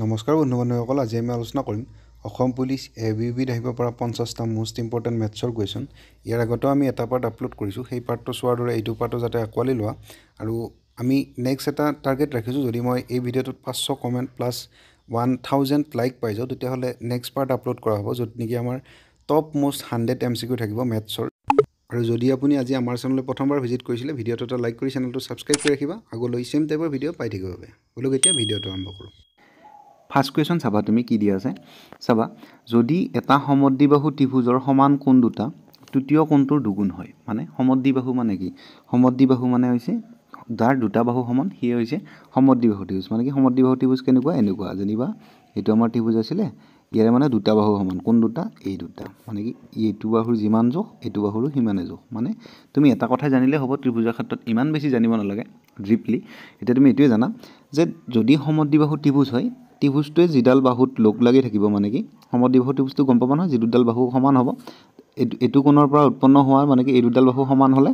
নমস্কাৰ বন্ধু-বান্ধৱীসকল, আজি আমি আলোচনা কৰিম অসম পুলিচ ABBত আহিব পৰা 50টা মোষ্ট ইম্পৰ্টেণ্ট মেথছৰ কুৱেশ্যন। ইয়াৰ আগতেও আমি এটা পাৰ্ট আপলোড কৰিছোঁ। সেই পাৰ্টটো চোৱাৰ দৰে এইটো পাৰ্টো যাতে আঁকোৱালি লোৱা। আৰু আমি নেক্সট এটা টাৰ্গেট ৰাখিছোঁ, যদি মই এই ভিডিঅ'টোত 500 কমেণ্ট প্লাছ 1000 লাইক পাই যাওঁ, তেতিয়াহ'লে নেক্সট পাৰ্ট আপলোড কৰা হ'ব, য'ত নেকি আমাৰ টপ মোষ্ট 100 MCQ থাকিব মেথছৰ। আৰু যদি আপুনি আজি আমাৰ চেনেললৈ প্ৰথমবাৰ ভিজিট কৰিছিলে, ভিডিঅ'টো এটা লাইক কৰি চেনেলটো ছাবস্ক্ৰাইব কৰি ৰাখিবা, আগলৈ চেম টাইপৰ ভিডিঅ' পাই থাকিব বাবে। বোলো এতিয়া ভিডিঅ'টো আৰম্ভ কৰোঁ। ফাৰ্ষ্ট কুৱেশ্যন চাবা, তুমি কি দিয়া আছে চাবা। যদি এটা সমদ্বিবাহু ত্ৰিভুজৰ সমান কোণ দুটা তৃতীয় কোণটোৰ দুগুণ হয়, মানে সমদ্বিবাহু মানে কি? সমদ্বিবাহু মানে হৈছে যাৰ দুটা বাহু সমান, সিয়ে হৈছে সমদ্বিবাহু ত্ৰিভুজ। মানে কি সমদ্বিবাহু ত্ৰিভুজ কেনেকুৱা? এনেকুৱা, যেনিবা এইটো আমাৰ ত্ৰিভুজ আছিলে, ইয়াৰে মানে দুটা বাহু সমান। কোন দুটা? এই দুটা। মানে কি এইটো বাহুৰ যিমান জোখ এইটো বাহুৰো সিমানে জোখ। মানে তুমি এটা কথা জানিলে হ'ব, ত্ৰিভুজৰ ক্ষেত্ৰত ইমান বেছি জানিব নালাগে ডিপলি। এতিয়া তুমি এইটোৱে জানা যে যদি সমদ্বিবাহু ত্ৰিভুজ হয়, ত্ৰিভুজটোৱে যিডাল বাহুত লগ লাগি থাকিব, মানে কি সমদ্বিবাহু ত্ৰিভুজটো গম পাবা নহয়, যি দুডাল বাহু সমান হ'ব, এইটো কোণৰ পৰা উৎপন্ন হোৱা, মানে কি এই দুডাল বাহু সমান হ'লে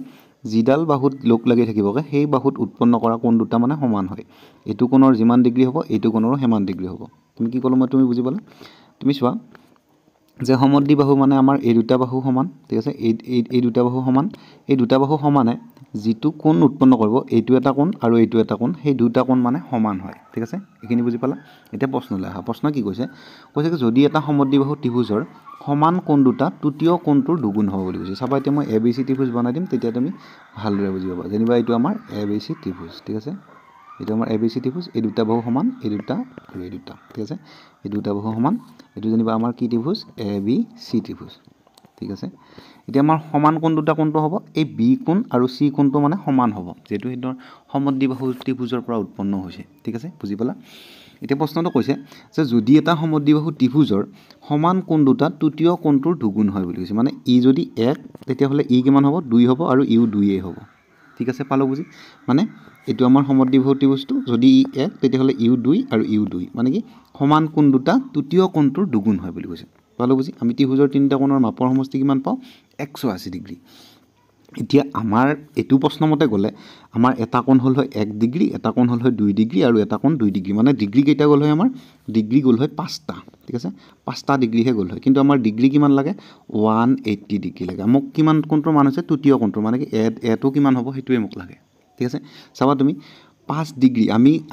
যিডাল বাহুত লগ লাগি থাকিবগৈ সেই বাহুত উৎপন্ন কৰা কোণ দুটা মানে সমান হয়। এইটো কোণৰ যিমান ডিগ্ৰী হ'ব এইটো কোণৰো সিমান ডিগ্ৰী হ'ব। তুমি কি ক'লো মই তুমি বুজি পালা? তুমি চোৱা যে সমদ্বিবাহু মানে আমাৰ এই দুটা বাহু সমান, ঠিক আছে। এই দুটা বাহু সমান, এই দুটা বাহু সমানে যিটো কোণ উৎপন্ন কৰিব, এইটো এটা কোণ আৰু এইটো এটা কোণ, সেই দুটা কোণ মানে সমান হয়, ঠিক আছে। এইখিনি বুজি পালা? এতিয়া প্ৰশ্নলৈ আহা। প্ৰশ্ন কি কৈছে? কৈছে কি যদি এটা সমদ্বিবাহু ত্ৰিভুজৰ সমান কোণ দুটা তৃতীয় কোণটোৰ দুগুণ হ'ব বুলি কৈছে। চাবা এতিয়া মই ABC ত্ৰিভুজ বনাই দিম, তেতিয়া তুমি ভালদৰে বুজি পাবা। যেনিবা এইটো আমাৰ ABC ত্ৰিভুজ, ঠিক আছে। এইটো আমাৰ ABC ত্ৰিভুজ, এই দুটা বাহু সমান, এই দুটা আৰু এই দুটা, ঠিক আছে। এই দুটা বাহু সমান, এইটো যেনিবা আমাৰ কি ত্ৰিভুজ? ABC ত্ৰিভুজ, ঠিক আছে। এতিয়া আমাৰ সমান কোণ দুটা কোণটো হ'ব, এই B কোণ আৰু C কোণটো মানে সমান হ'ব, যিহেতু সেইটো সমদ্বিবাহু ত্ৰিভুজৰ পৰা উৎপন্ন হৈছে, ঠিক আছে। বুজি পালা? এতিয়া প্ৰশ্নটো কৈছে যে যদি এটা সমদ্বিবাহু ত্ৰিভুজৰ সমান কোণ দুটা তৃতীয় কোণটোৰ দুগুণ হয় বুলি কৈছে। মানে ই যদি 1, তেতিয়াহ'লে ই কিমান হ'ব? 2 হ'ব, আৰু ইও 2 হ'ব, ঠিক আছে। পালোঁ বুজি? মানে এইটো আমাৰ সমদ্বিবাহু ত্ৰিভুজটো, যদি ই 1 তেতিয়াহ'লে ইও 2 আৰু ইও 2, মানে কি সমান কোণ দুটা তৃতীয় কোণটোৰ দুগুণ হয় বুলি কৈছে। পালোঁ বুজি? আমি ত্ৰিভুজৰ তিনিটা কোণৰ মাপৰ সমষ্টি কিমান পাওঁ? 180 ডিগ্ৰী। এতিয়া আমাৰ এইটো প্ৰশ্নমতে গ'লে আমাৰ এটা কোণ হ'ল হয় 1 ডিগ্ৰী, এটা কোণ হ'ল হয় 2 ডিগ্ৰী, আৰু এটা কোণ 2 ডিগ্ৰী। মানে ডিগ্ৰী কেইটা গ'ল হয়? আমাৰ ডিগ্ৰী গ'ল হয় 5টা, ঠিক আছে। 5টা ডিগ্ৰীহে গ'ল হয়, কিন্তু আমাৰ ডিগ্ৰী কিমান লাগে? 180 ডিগ্ৰী লাগে। মোক কিমান কোণটোৰ মান হৈছে? তৃতীয় কোণটোৰ, মানে কি এটো কিমান হ'ব সেইটোৱে মোক লাগে, ঠিক আছে। চাবা তুমি 5 ডিগ্ৰী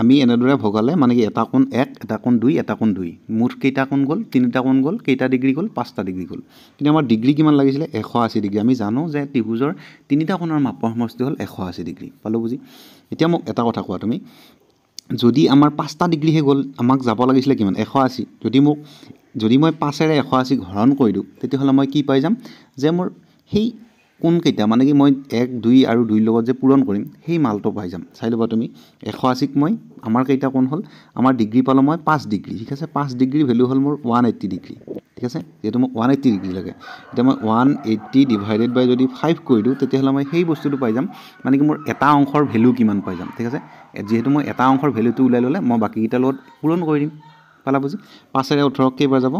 আমি এনেদৰে ভগালে, মানে কি এটা কোণ 1, এটা কোণ 2, এটা কোণ 2, মুঠ কেইটা কোণ গ'ল? 3টা কোণ গ'ল। কেইটা ডিগ্ৰী গ'ল? 5টা ডিগ্ৰী গ'ল। কিন্তু আমাৰ ডিগ্ৰী কিমান লাগিছিলে? 180 ডিগ্ৰী। আমি জানো যে ত্ৰিভুজৰ তিনিটা কোণৰ মাপৰ সমষ্টি হ'ল 180 ডিগ্ৰী। পালোঁ বুজি? এতিয়া মোক এটা কথা কোৱা তুমি, যদি আমাৰ 5টা ডিগ্ৰীহে গ'ল, আমাক যাব লাগিছিলে কিমান? 180। যদি মই 5ৰে 180 হৰণ কৰি দিওঁ, তেতিয়াহ'লে মই কি পাই যাম? যে মোৰ সেই কোণকেইটা, মানে কি মই 1, 2 আৰু 2ৰ লগত যে পূৰণ কৰিম, সেই মালটো পাই যাম। চাই ল'বা তুমি, 180ক মই, আমাৰ কেইটা কোণ হ'ল? আমাৰ ডিগ্ৰী পালোঁ মই 5 ডিগ্ৰী, ঠিক আছে। 5 ডিগ্ৰীৰ ভেলু হ'ল মোৰ 180 ডিগ্ৰী, ঠিক আছে। যিহেতু মোক 180 ডিগ্ৰী লাগে, এতিয়া মই 180 ডিভাইডেড বাই যদি 5 কৰি দিওঁ, তেতিয়াহ'লে মই সেই বস্তুটো পাই যাম, মানে কি মোৰ এটা অংশৰ ভেলু কিমান পাই যাম, ঠিক আছে। যিহেতু মই এটা অংশৰ ভেলুটো ওলাই ল'লে মই বাকীকেইটাৰ লগত পূৰণ কৰি দিম। পালা বুজি? 5ৰে 18 কেইবাৰ যাব?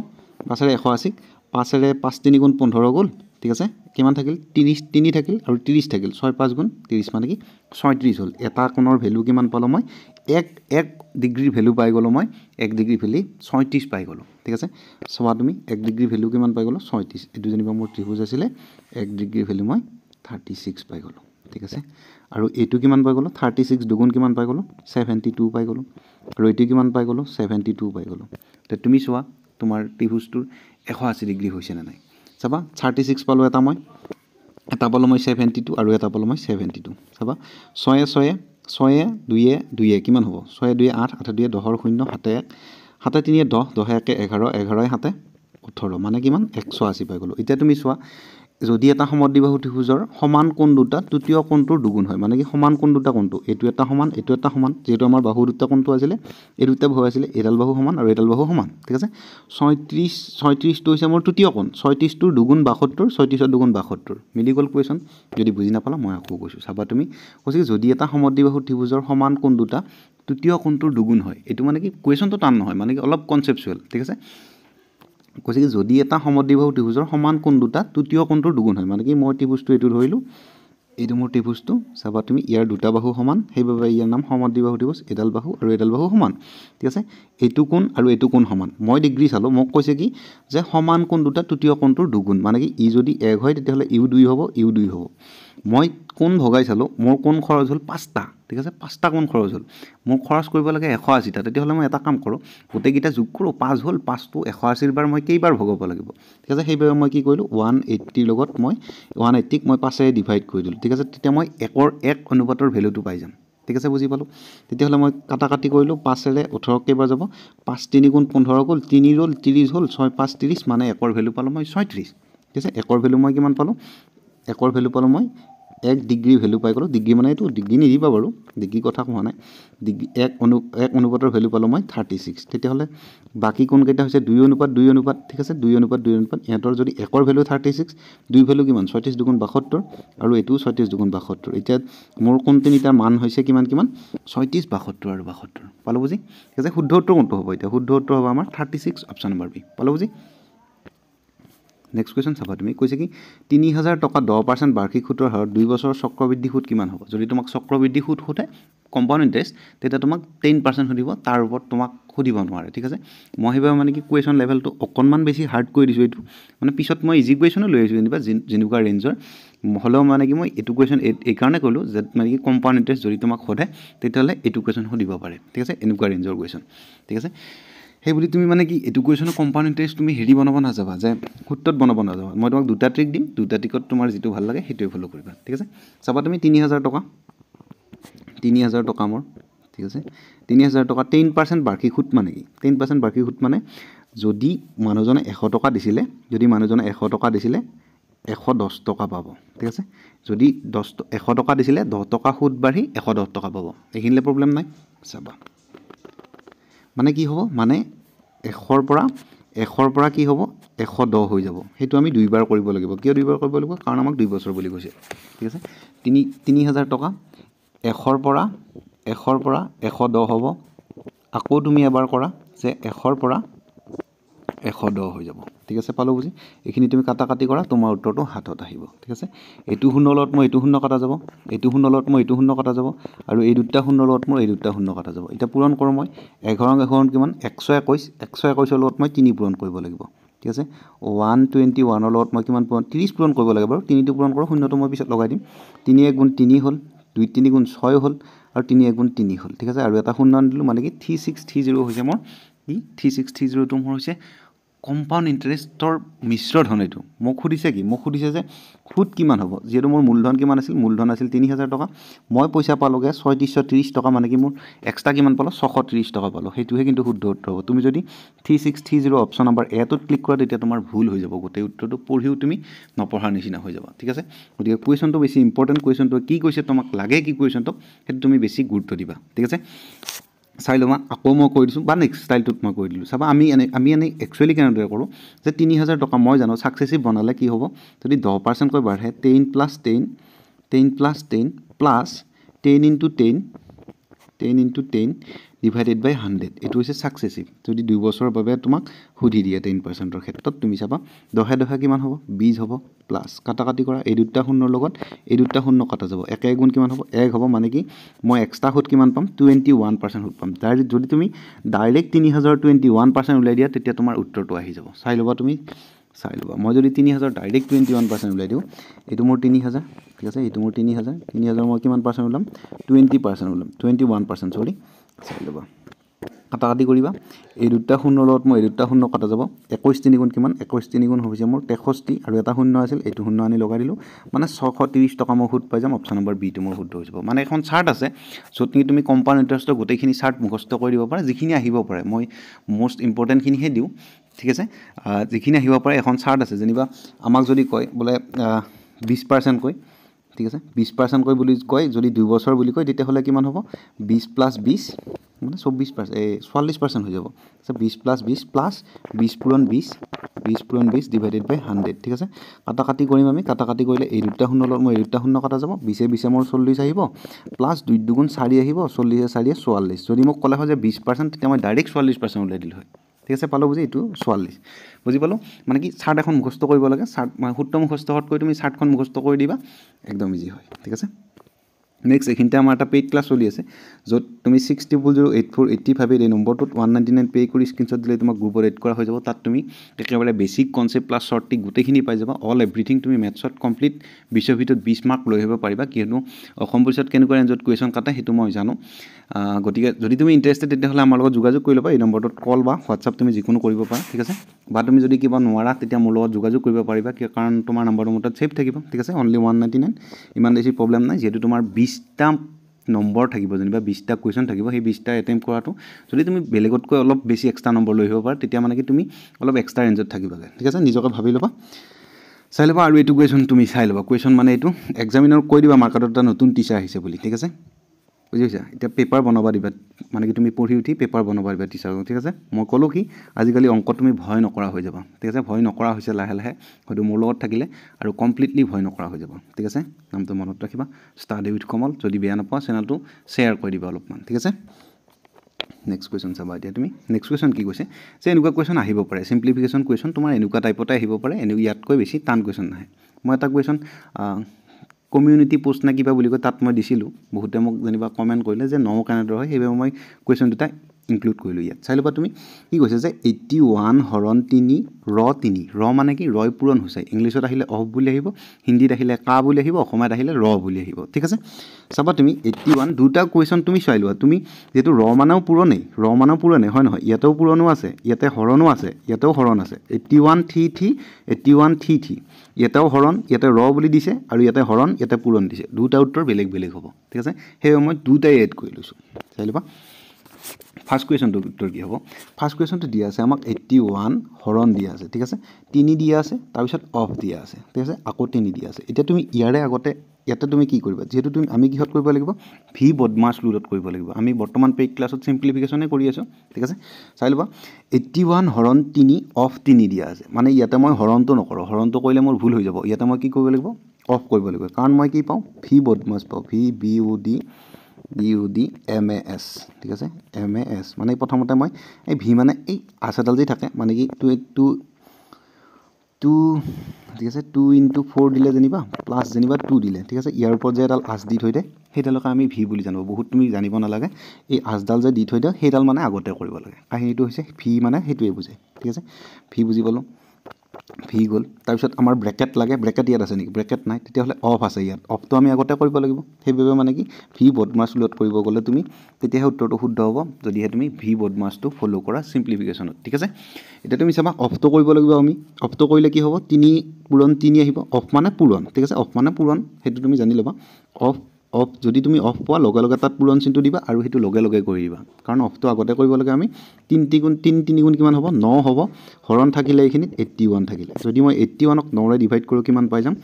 5ৰে 180, 5ৰে 5 3 গুণ 15 গ'ল, ঠিক আছে। কিমান থাকিল? 3 থাকিল, আৰু 30 থাকিল। 6 5 গুণ 30, মানে কি 36 হ'ল। এটা কোণৰ ভেলু কিমান পালোঁ মই? 1 ডিগ্ৰীৰ ভেলু পাই গ'লোঁ মই, 1 ডিগ্ৰী ভেলু 36 পাই গ'লোঁ, ঠিক আছে। চোৱা তুমি 1 ডিগ্ৰীৰ ভেলু কিমান পাই গ'লোঁ? 36। এইটো যেনিবা মোৰ ত্ৰিভুজ আছিলে, 1 ডিগ্ৰীৰ ভেলু মই 36 পাই গ'লোঁ, ঠিক আছে। আৰু এইটো কিমান পাই গ'লোঁ? 36 দুগুণ কিমান পাই গ'লোঁ? 72 পাই গ'লোঁ। আৰু এইটো কিমান পাই গ'লোঁ? 72 পাই গ'লোঁ। এতিয়া তুমি চোৱা তোমাৰ ত্ৰিভুজটোৰ 180 ডিগ্ৰী হৈছে নে নাই? চাবা 36 পালোঁ এটা মই, এটা পালোঁ মই 72, আৰু এটা পালোঁ মই 72। চাবা 6 2 2 কিমান হ'ব? 6 2 8, 8 2 10, 0 7 1, 7 3 10, 10 1 11, 11 7 18, মানে কিমান? 180 পাই গ'লোঁ। এতিয়া তুমি চোৱা, যদি এটা সমদ্বিবাহু ত্ৰিভুজৰ সমান কোণ দুটা তৃতীয় কোণটোৰ দুগুণ হয়, মানে কি সমান কোণ দুটা কোণটো, এইটো এটা সমান, এইটো এটা সমান, যিহেতু আমাৰ বাহু দুটা কোণটো আছিলে, এই দুটা বাহু আছিলে, এডাল বাহু সমান আৰু এডাল বাহু সমান, ঠিক আছে। 36টো হৈছে মোৰ তৃতীয় কোণ, 36টোৰ দুগুণ 72, 36ৰ দুগুণ 72, মিলি গ'ল কুৱেশ্যন। যদি বুজি নাপালা মই আকৌ কৈছোঁ, চাবা তুমি, কৈছে যদি এটা সমদ্বিবাহু ত্ৰিভুজৰ সমান কোণ দুটা তৃতীয় কোণটোৰ দুগুণ হয়, এইটো মানে কি কুৱেশ্যনটো টান নহয়, মানে কি অলপ কনচেপচুৱেল, ঠিক আছে। কৈছে কি যদি এটা সমদ্বিবাহু ত্ৰিভুজৰ সমান কোণ দুটা তৃতীয় কোণটোৰ দুগুণ হয়, মানে কি মই ত্ৰিভুজটো এইটো ধৰিলোঁ, এইটো মোৰ ত্ৰিভুজটো চাবা তুমি ইয়াৰ দুটা বাহু সমান সেইবাবে ইয়াৰ নাম সমদ্বিবাহু ত্ৰিভুজ এডাল বাহু আৰু এডাল বাহু সমান ঠিক আছে এইটো কোণ আৰু এইটো কোণ সমান মই ডিগ্ৰী চালোঁ মোক কৈছে কি যে সমান কোণ দুটা তৃতীয় কোণটোৰ দুগুণ মানে কি ই যদি 1 হয় তেতিয়াহ'লে ইউ 2 হ'ব ইউ 2 হ'ব মই কোণ ভগাই চালোঁ মোৰ কোণ খৰচ হ'ল 5টা ঠিক আছে 5টা কোণ খৰচ হ'ল মোক খৰচ কৰিব লাগে 180টা তেতিয়াহ'লে মই এটা কাম কৰোঁ গোটেইকেইটা যোগ কৰোঁ 5 হ'ল 5টো 180ৰ বাৰ মই কেইবাৰ ভগাব লাগিব ঠিক আছে সেইবাবে মই কি কৰিলোঁ 180ৰ লগত মই 180ক মই 5ৰে ডিভাইড কৰি দিলোঁ ঠিক আছে তেতিয়া মই 1ৰ 1 অনুপাতৰ ভেলুটো পাই যাম ঠিক আছে বুজি পালোঁ তেতিয়াহ'লে মই কাটাকাটি কৰিলোঁ 5ৰে 18 কেইবাৰ যাব 5 3 গুণ 15 গ'ল 3 ৰ'ল 30 হ'ল 6 5 30 মানে 1ৰ ভেলু পালোঁ মই 36 ঠিক আছে 1ৰ ভেলু মই কিমান পালোঁ 1ৰ ভেলু পালোঁ মই 1 ডিগ্ৰী ভেলু পাই গ'লোঁ ডিগ্ৰী মানে এইটো ডিগ্ৰী নিদিবা বাৰু ডিগ্ৰী কথা কোৱা নাই ডিগ্ৰী 1 অনুপাতৰ ভেলু পালোঁ মই 36 তেতিয়াহ'লে বাকী কোনকেইটা হৈছে 2 অনুপাত 2 অনুপাত ঠিক আছে 2 অনুপাত 2 অনুপাত ইহঁতৰ যদি 1ৰ ভেলু 36 2 ভেলু কিমান 36 দুগুণ 72 আৰু এইটো 36 দুগুণ 72 এতিয়া মোৰ কোন তিনিটাৰ মান হৈছে কিমান 36 72 আৰু 72 পালোঁ বুজি ঠিক আছে শুদ্ধ উত্তৰ কোনটো হ'ব এতিয়া শুদ্ধ উত্তৰ হ'ব আমাৰ 36 অপশ্যন নম্বৰ বি পালোঁ বুজি নেক্সট কুৱেশ্যন চাবা তুমি কৈছে কি 3000 টকা 10% বাৰ্ষিক সুতৰ হাৰত 2 বছৰৰ চক্ৰবৃদ্ধি সুত কিমান হ'ব যদি তোমাক চক্ৰবৃদ্ধি সুত সোধে কম্পাউণ্ড ইণ্টাৰেষ্ট তেতিয়া তোমাক 10% সুধিব তাৰ ওপৰত তোমাক সুধিব নোৱাৰে ঠিক আছে মই সেইবাবে মানে কি কুৱেশ্যন লেভেলটো অকণমান বেছি হাৰ্ড কৰি দিছোঁ এইটো মানে পিছত মই ইজি কুৱেশ্যনো লৈ আহিছোঁ যেনেকুৱা ৰেঞ্জৰ হ'লেও মানে কি মই এইটো কুৱেশ্যন এইকাৰণে ক'লোঁ যে মানে কি কম্পাউণ্ড ইণ্টাৰেষ্ট যদি তোমাক সোধে তেতিয়াহ'লে এইটো কুৱেশ্যন সুধিব পাৰে ঠিক আছে এনেকুৱা ৰেঞ্জৰ কুৱেশ্যন ঠিক আছে সেইবুলি তুমি মানে কি এইটো কুৱেশ্যনৰ কম্পাউণ্ড ইণ্টাৰেষ্ট তুমি হেৰি বনাব নাযাবা যে সূত্ৰত বনাব নাযাবা মই তোমাক দুটা ট্ৰিক দিম দুটা ট্ৰিকত তোমাৰ যিটো ভাল লাগে সেইটোৱে ফ'ল' কৰিবা ঠিক আছে চাবা তুমি 3000 টকা মোৰ ঠিক আছে 3000 টকা 10% বাৰ্ষিক সুত মানে কি 10% বাৰ্ষিক সুত মানে যদি মানুহজনে 100 টকা দিছিলে 110 টকা পাব ঠিক আছে যদি 100 টকা দিছিলে 10 টকা সুত বাঢ়ি 110 টকা পাব এইখিনিলে প্ৰব্লেম নাই চাবা মানে কি হ'ব মানে 100ৰ পৰা কি হ'ব 110 হৈ যাব সেইটো আমি দুইবাৰ কৰিব লাগিব কিয় দুইবাৰ কৰিব লাগিব কাৰণ আমাক 2 বছৰ বুলি কৈছে ঠিক আছে 3000 টকা 100ৰ পৰা 110 হ'ব আকৌ তুমি এবাৰ কৰা যে 100ৰ পৰা 110 হৈ যাব ঠিক আছে পালোঁ বুজি এইখিনি তুমি কাটাকাটি কৰা তোমাৰ উত্তৰটো হাতত আহিব ঠিক আছে এইটো শূন্যৰ লগত মই এইটো শূন্য কাটা যাব এইটো শূন্যৰ লগত মই এইটো শূন্য কাটা যাব আৰু এই দুটা শূন্যৰ লগত মোৰ এই দুটা শূন্য কাটা যাব এতিয়া পূৰণ কৰোঁ মই 11 কিমান 121ৰ লগত মই 3 পূৰণ কৰিব লাগিব ঠিক আছে 121ৰ লগত মই কিমান পূৰণ 30 পূৰণ কৰিব লাগে বাৰু 3টো পূৰণ কৰোঁ শূন্যটো মই পিছত লগাই দিম 3 1 গুণ 3 হ'ল 2 3 গুণ 6 হ'ল আৰু 3 1 গুণ 3 হ'ল ঠিক আছে আৰু এটা শূন্য আনিলোঁ মানে কি 3630 হৈছে মোৰ কি 3630টো মোৰ হৈছে কম্পাউণ্ড ইণ্টাৰেষ্টৰ মিশ্ৰ ধন এইটো মোক সুধিছে কি মোক সুধিছে যে সুত কিমান হ'ব যিহেতু মোৰ মূলধন কিমান আছিল মূলধন আছিল 3000 টকা মই পইচা পালোঁগৈ 3630 টকা মানে কি মোৰ এক্সট্ৰা কিমান পালোঁ 630 টকা পালোঁ সেইটোহে কিন্তু শুদ্ধ উত্তৰ হ'ব তুমি যদি 3630 অপশ্যন নম্বৰ এটোত ক্লিক কৰা তেতিয়া তোমাৰ ভুল হৈ যাব গোটেই উত্তৰটো পঢ়িও তুমি নপঢ়াৰ নিচিনা হৈ যাব ঠিক আছে গতিকে কুৱেশ্যনটো বেছি ইম্পৰ্টেণ্ট কুৱেশ্যনটো কি কৈছে তোমাক লাগে কি কুৱেশ্যনটো সেইটো তুমি বেছি গুৰুত্ব দিবা ঠিক আছে চাই ল'বা আকৌ মই কৈ দিছোঁ বা নেক্সট ষ্টাইলটোত মই কৈ দিলোঁ চাবা আমি এনেই একচুৱেলি কেনেদৰে কৰোঁ যে 3000 টকা মই জানো ছাকচেছিভ বনালে কি হ'ব যদি 10%কৈ বাঢ়ে 10 + 10 প্লাছ 10 × 10 ডিভাইডেড বাই 100 এইটো হৈছে ছাকচেছিভ যদি 2 বছৰৰ বাবে তোমাক সুধি দিয়ে 10%ৰ ক্ষেত্ৰত তুমি চাবা 10 কিমান হ'ব 20 হ'ব প্লাছ কাটাকাটি কৰা এই দুটা শূন্যৰ লগত এই দুটা শূন্য কাটা যাব 1 গুণ কিমান হ'ব 1 হ'ব মানে কি মই এক্সট্ৰা সুত কিমান পাম 21% সুত পাম যদি তুমি ডাইৰেক্ট 3000 21% উলিয়াই দিয়া তেতিয়া তোমাৰ উত্তৰটো আহি যাব চাই ল'বা মই যদি 3000 ডাইৰেক্ট 21% উলিয়াই দিওঁ এইটো মোৰ 3000 ঠিক আছে এইটো মোৰ 3000 মই কিমান পাৰ্চেণ্ট ওলাম 20% ওলাম 21% চৰি চাই ল'বা কাটাকাটি কৰিবা এই দুটা শূন্যৰ লগত মই এই দুটা শূন্য কাটা যাব 21 3 গুণ কিমান 21 3 গুণ হৈছে মোৰ 63 আৰু এটা শূন্য আছিল এইটো শূন্য আনি লগাই দিলোঁ মানে 630 টকা মই সুত পাই যাম অপশ্যন নম্বৰ বিটো মোৰ শুদ্ধ হৈ যাব মানে এখন চাৰ্ট আছে য'ত নেকি তুমি কম্পাউণ্ড ইণ্টাৰেষ্টৰ গোটেইখিনি চাৰ্ট মুখস্থ কৰি দিব পাৰা যিখিনি আহিব পাৰে মই মষ্ট ইম্পৰ্টেণ্টখিনিহে দিওঁ ঠিক আছে যিখিনি আহিব পাৰে এখন চাৰ্ট আছে যেনিবা আমাক যদি কয় বোলে 20% কৈ ঠিক আছে 20% কৈ বুলি কয় যদি 2 বছৰ বুলি কয় তেতিয়াহ'লে কিমান হ'ব 20 + 20 মানে 44% হৈ যাব 20 + 20 প্লাছ 20 পূৰণ 20 ডিভাইডেড বাই 100 ঠিক আছে কাটাকাটি কৰিম আমি কাটাকাটি কৰিলে এই দুটা শূন্য লগত মই এই দুটা শূন্য কাটা যাব 20 মোৰ 40 আহিব প্লাছ 2 2 গুণ 4 আহিব 40 4 44 যদি মোক ক'লে হয় যে 20% তেতিয়া মই ডাইৰেক্ট 44% উলিয়াই দিলোঁ হয় ঠিক আছে পালোঁ বুজি এইটো 44 বুজি পালোঁ মানে কি চাৰ্ট এখন মুখস্থ কৰিব লাগে চাৰ্ট মানে সূত্ৰ মুখস্থ হোৱাতকৈ তুমি চাৰ্টখন মুখস্থ কৰি দিবা একদম ইজি হয় ঠিক আছে নেক্সট এইখিনিতে আমাৰ এটা পেইড ক্লাছ চলি আছে য'ত তুমি 60008485 এই নম্বৰটোত 199 পে' কৰি স্ক্ৰীনশ্বট দিলে তোমাক গ্ৰুপত এড কৰা হৈ যাব তাত তুমি একেবাৰে basic concept plus short trick গোটেইখিনি পাই যাবা অল এভৰিথিং তুমি মেথছত কমপ্লিট 20ৰ ভিতৰত 20 মাৰ্ক লৈ আহিব পাৰিবা কিয়নো অসম পুলিচত কেনেকুৱা ৰেঞ্জত কুৱেশ্যন কাটে সেইটো মই জানো গতিকে যদি তুমি ইণ্টাৰেষ্টেড তেতিয়াহ'লে আমাৰ লগত যোগাযোগ কৰি ল'বা এই নম্বৰটোত কল বা হোৱাটছআপ তুমি যিকোনো কৰিব পাৰা ঠিক আছে বা তুমি যদি কিবা নোৱাৰা তেতিয়া মোৰ লগত যোগাযোগ কৰিব পাৰিবা কাৰণ তোমাৰ নম্বৰটো মোৰ তাত ছেভ থাকিব ঠিক আছে অনলি 199 ইমান বেছি প্ৰব্লেম নাই যিহেতু তোমাৰ 20টা নম্বৰ থাকিব যেনিবা 20টা কুৱেশ্যন থাকিব সেই 20টা এটেম্প কৰাটো যদি তুমি বেলেগতকৈ অলপ বেছি এক্সট্ৰা নম্বৰ লৈ আহিব পাৰা তেতিয়া মানে কি তুমি অলপ এক্সট্ৰা ৰেঞ্জত থাকিবাগে ঠিক আছে নিজকে ভাবি ল'বা চাই ল'বা আৰু এইটো কুৱেশ্যন তুমি চাই ল'বা কুৱেশ্যন মানে এইটো এক্সামিনাৰ কৈ দিবা মাৰ্কেটত এটা নতুন টিচাৰ আহিছে বুলি ঠিক আছে বুজি পাইছা এতিয়া পেপাৰ বনাবা দিবা মানে কি তুমি পঢ়ি উঠি পেপাৰ বনাবা দিবা টিচাৰক ঠিক আছে মই ক'লোঁ কি আজিকালি অংক তুমি ভয় নকৰা হৈ যাবা ঠিক আছে ভয় নকৰা হৈছে লাহে লাহে হয়তো মোৰ লগত থাকিলে আৰু কমপ্লিটলি ভয় নকৰা হৈ যাব ঠিক আছে নামটো মনত ৰাখিবা ষ্টাডি উইথ কমল যদি বেয়া নাপোৱা চেনেলটো শ্বেয়াৰ কৰি দিবা অলপমান ঠিক আছে নেক্সট কুৱেশ্যন চাবা এতিয়া তুমি নেক্সট কুৱেশ্যন কি কৈছে যে এনেকুৱা কুৱেশ্যন আহিব পাৰে চিম্প্লিফিকেশ্যন কুৱেশ্যন তোমাৰ এনেকুৱা টাইপতে আহিব পাৰে ইয়াতকৈ বেছি টান কুৱেশ্যন নাহে মই এটা কুৱেশ্যন কমিউনিটি পোষ্ট নে কিবা বুলি কয় তাত মই দিছিলোঁ বহুতে মোক যেনিবা কমেণ্ট কৰিলে যে ন কেনেদৰে হয় সেইবাবে মই কুৱেশ্যন দুটা ইনক্লুড কৰিলোঁ ইয়াত চাই ল'বা তুমি কি কৈছে যে 81 হৰণ 3 ৰ মানে কি ৰয় পূৰণ হৈছে ইংলিছত আহিলে অফ বুলি আহিব হিন্দীত আহিলে কা বুলি আহিব অসমীয়াত আহিলে ৰ বুলি আহিব ঠিক আছে চাবা তুমি 81 দুটা কুৱেশ্যন তুমি চাই লোৱা তুমি যেহেতু ৰ মানেও পূৰণেই হয় নহয় ইয়াতেও পূৰণো আছে ইয়াতে হৰণো আছে ইয়াতেও হৰণ আছে 81 ইয়াতেও হৰণ ইয়াতে ৰ বুলি দিছে আৰু ইয়াতে হৰণ ইয়াতে পূৰণ দিছে দুটা উত্তৰ বেলেগ বেলেগ হ'ব ঠিক আছে সেয়ে মই দুটাই এড কৰি লৈছোঁ চাই ল'বা ফাৰ্ষ্ট কুৱেশ্যনটো উত্তৰ কি হ'ব ফাৰ্ষ্ট কুৱেশ্যনটো দিয়া আছে আমাক 81 হৰণ দিয়া আছে ঠিক আছে 3 দিয়া আছে তাৰপিছত অফ দিয়া আছে ঠিক আছে আকৌ 3 দিয়া আছে এতিয়া তুমি ইয়াৰে আগতে ইয়াতে তুমি কি কৰিবা যেহেতু তুমি আমি কিহত কৰিব লাগিব ভি বদমাছ ৰুলত কৰিব লাগিব আমি বৰ্তমান পেইড ক্লাছত চিম্প্লিফিকেশ্যনে কৰি আছোঁ ঠিক আছে চাই ল'বা 81 হৰণ 3 অফ 3 দিয়া আছে মানে ইয়াতে মই হৰণটো নকৰোঁ হৰণটো কৰিলে মোৰ ভুল হৈ যাব ইয়াতে মই কি কৰিব লাগিব অফ কৰিব লাগিব কাৰণ মই কি পাওঁ ভি বদমাছ পাওঁ VBODMAS ঠিক আছে MAS মানে প্ৰথমতে মই এই ভি মানে এই আছ এডাল যে থাকে মানে কি টু ঠিক আছে 2 × 4 দিলে যেনিবা প্লাছ যেনিবা 2 দিলে ঠিক আছে ইয়াৰ ওপৰত যে এডাল আছ দি থৈ দিয়ে সেইডালকে আমি ভি বুলি জানো বহুত তুমি জানিব নালাগে এই আছডাল যে দি থৈ দিয়ে সেইডাল মানে আগতে কৰিব লাগে কাহিনীটো হৈছে ভি মানে সেইটোৱে বুজায় ঠিক আছে ভি বুজি পালোঁ ভি গ'ল তাৰপিছত আমাৰ ব্ৰেকেট লাগে ব্ৰেকেট ইয়াত আছে নেকি ব্ৰেকেট নাই তেতিয়াহ'লে অফ আছে ইয়াত অফটো আমি আগতে কৰিব লাগিব সেইবাবে মানে কি ভি বদমাছ ৰুলত কৰিব গ'লে তুমি তেতিয়াহে উত্তৰটো শুদ্ধ হ'ব যদিহে তুমি ভি বদমাছটো ফ'ল' কৰা চিম্প্লিফিকেশ্যনত ঠিক আছে এতিয়া তুমি চাবা অফটো কৰিব লাগিব আমি অফটো কৰিলে কি হ'ব 3 পূৰণ 3 আহিব অফ মানে পূৰণ ঠিক আছে অফ মানে পূৰণ সেইটো তুমি জানি ল'বা অফ যদি তুমি অফ পোৱা লগে লগে তাত পূৰণ চিনটো দিবা আৰু সেইটো লগে লগে কৰি দিবা কাৰণ অফটো আগতে কৰিব লাগে আমি 3 গুণ কিমান হ'ব 9 হ'ব হৰণ থাকিলে এইখিনিত 81 থাকিলে যদি মই 81ক 9ৰে ডিভাইড কৰোঁ কিমান পাই যাম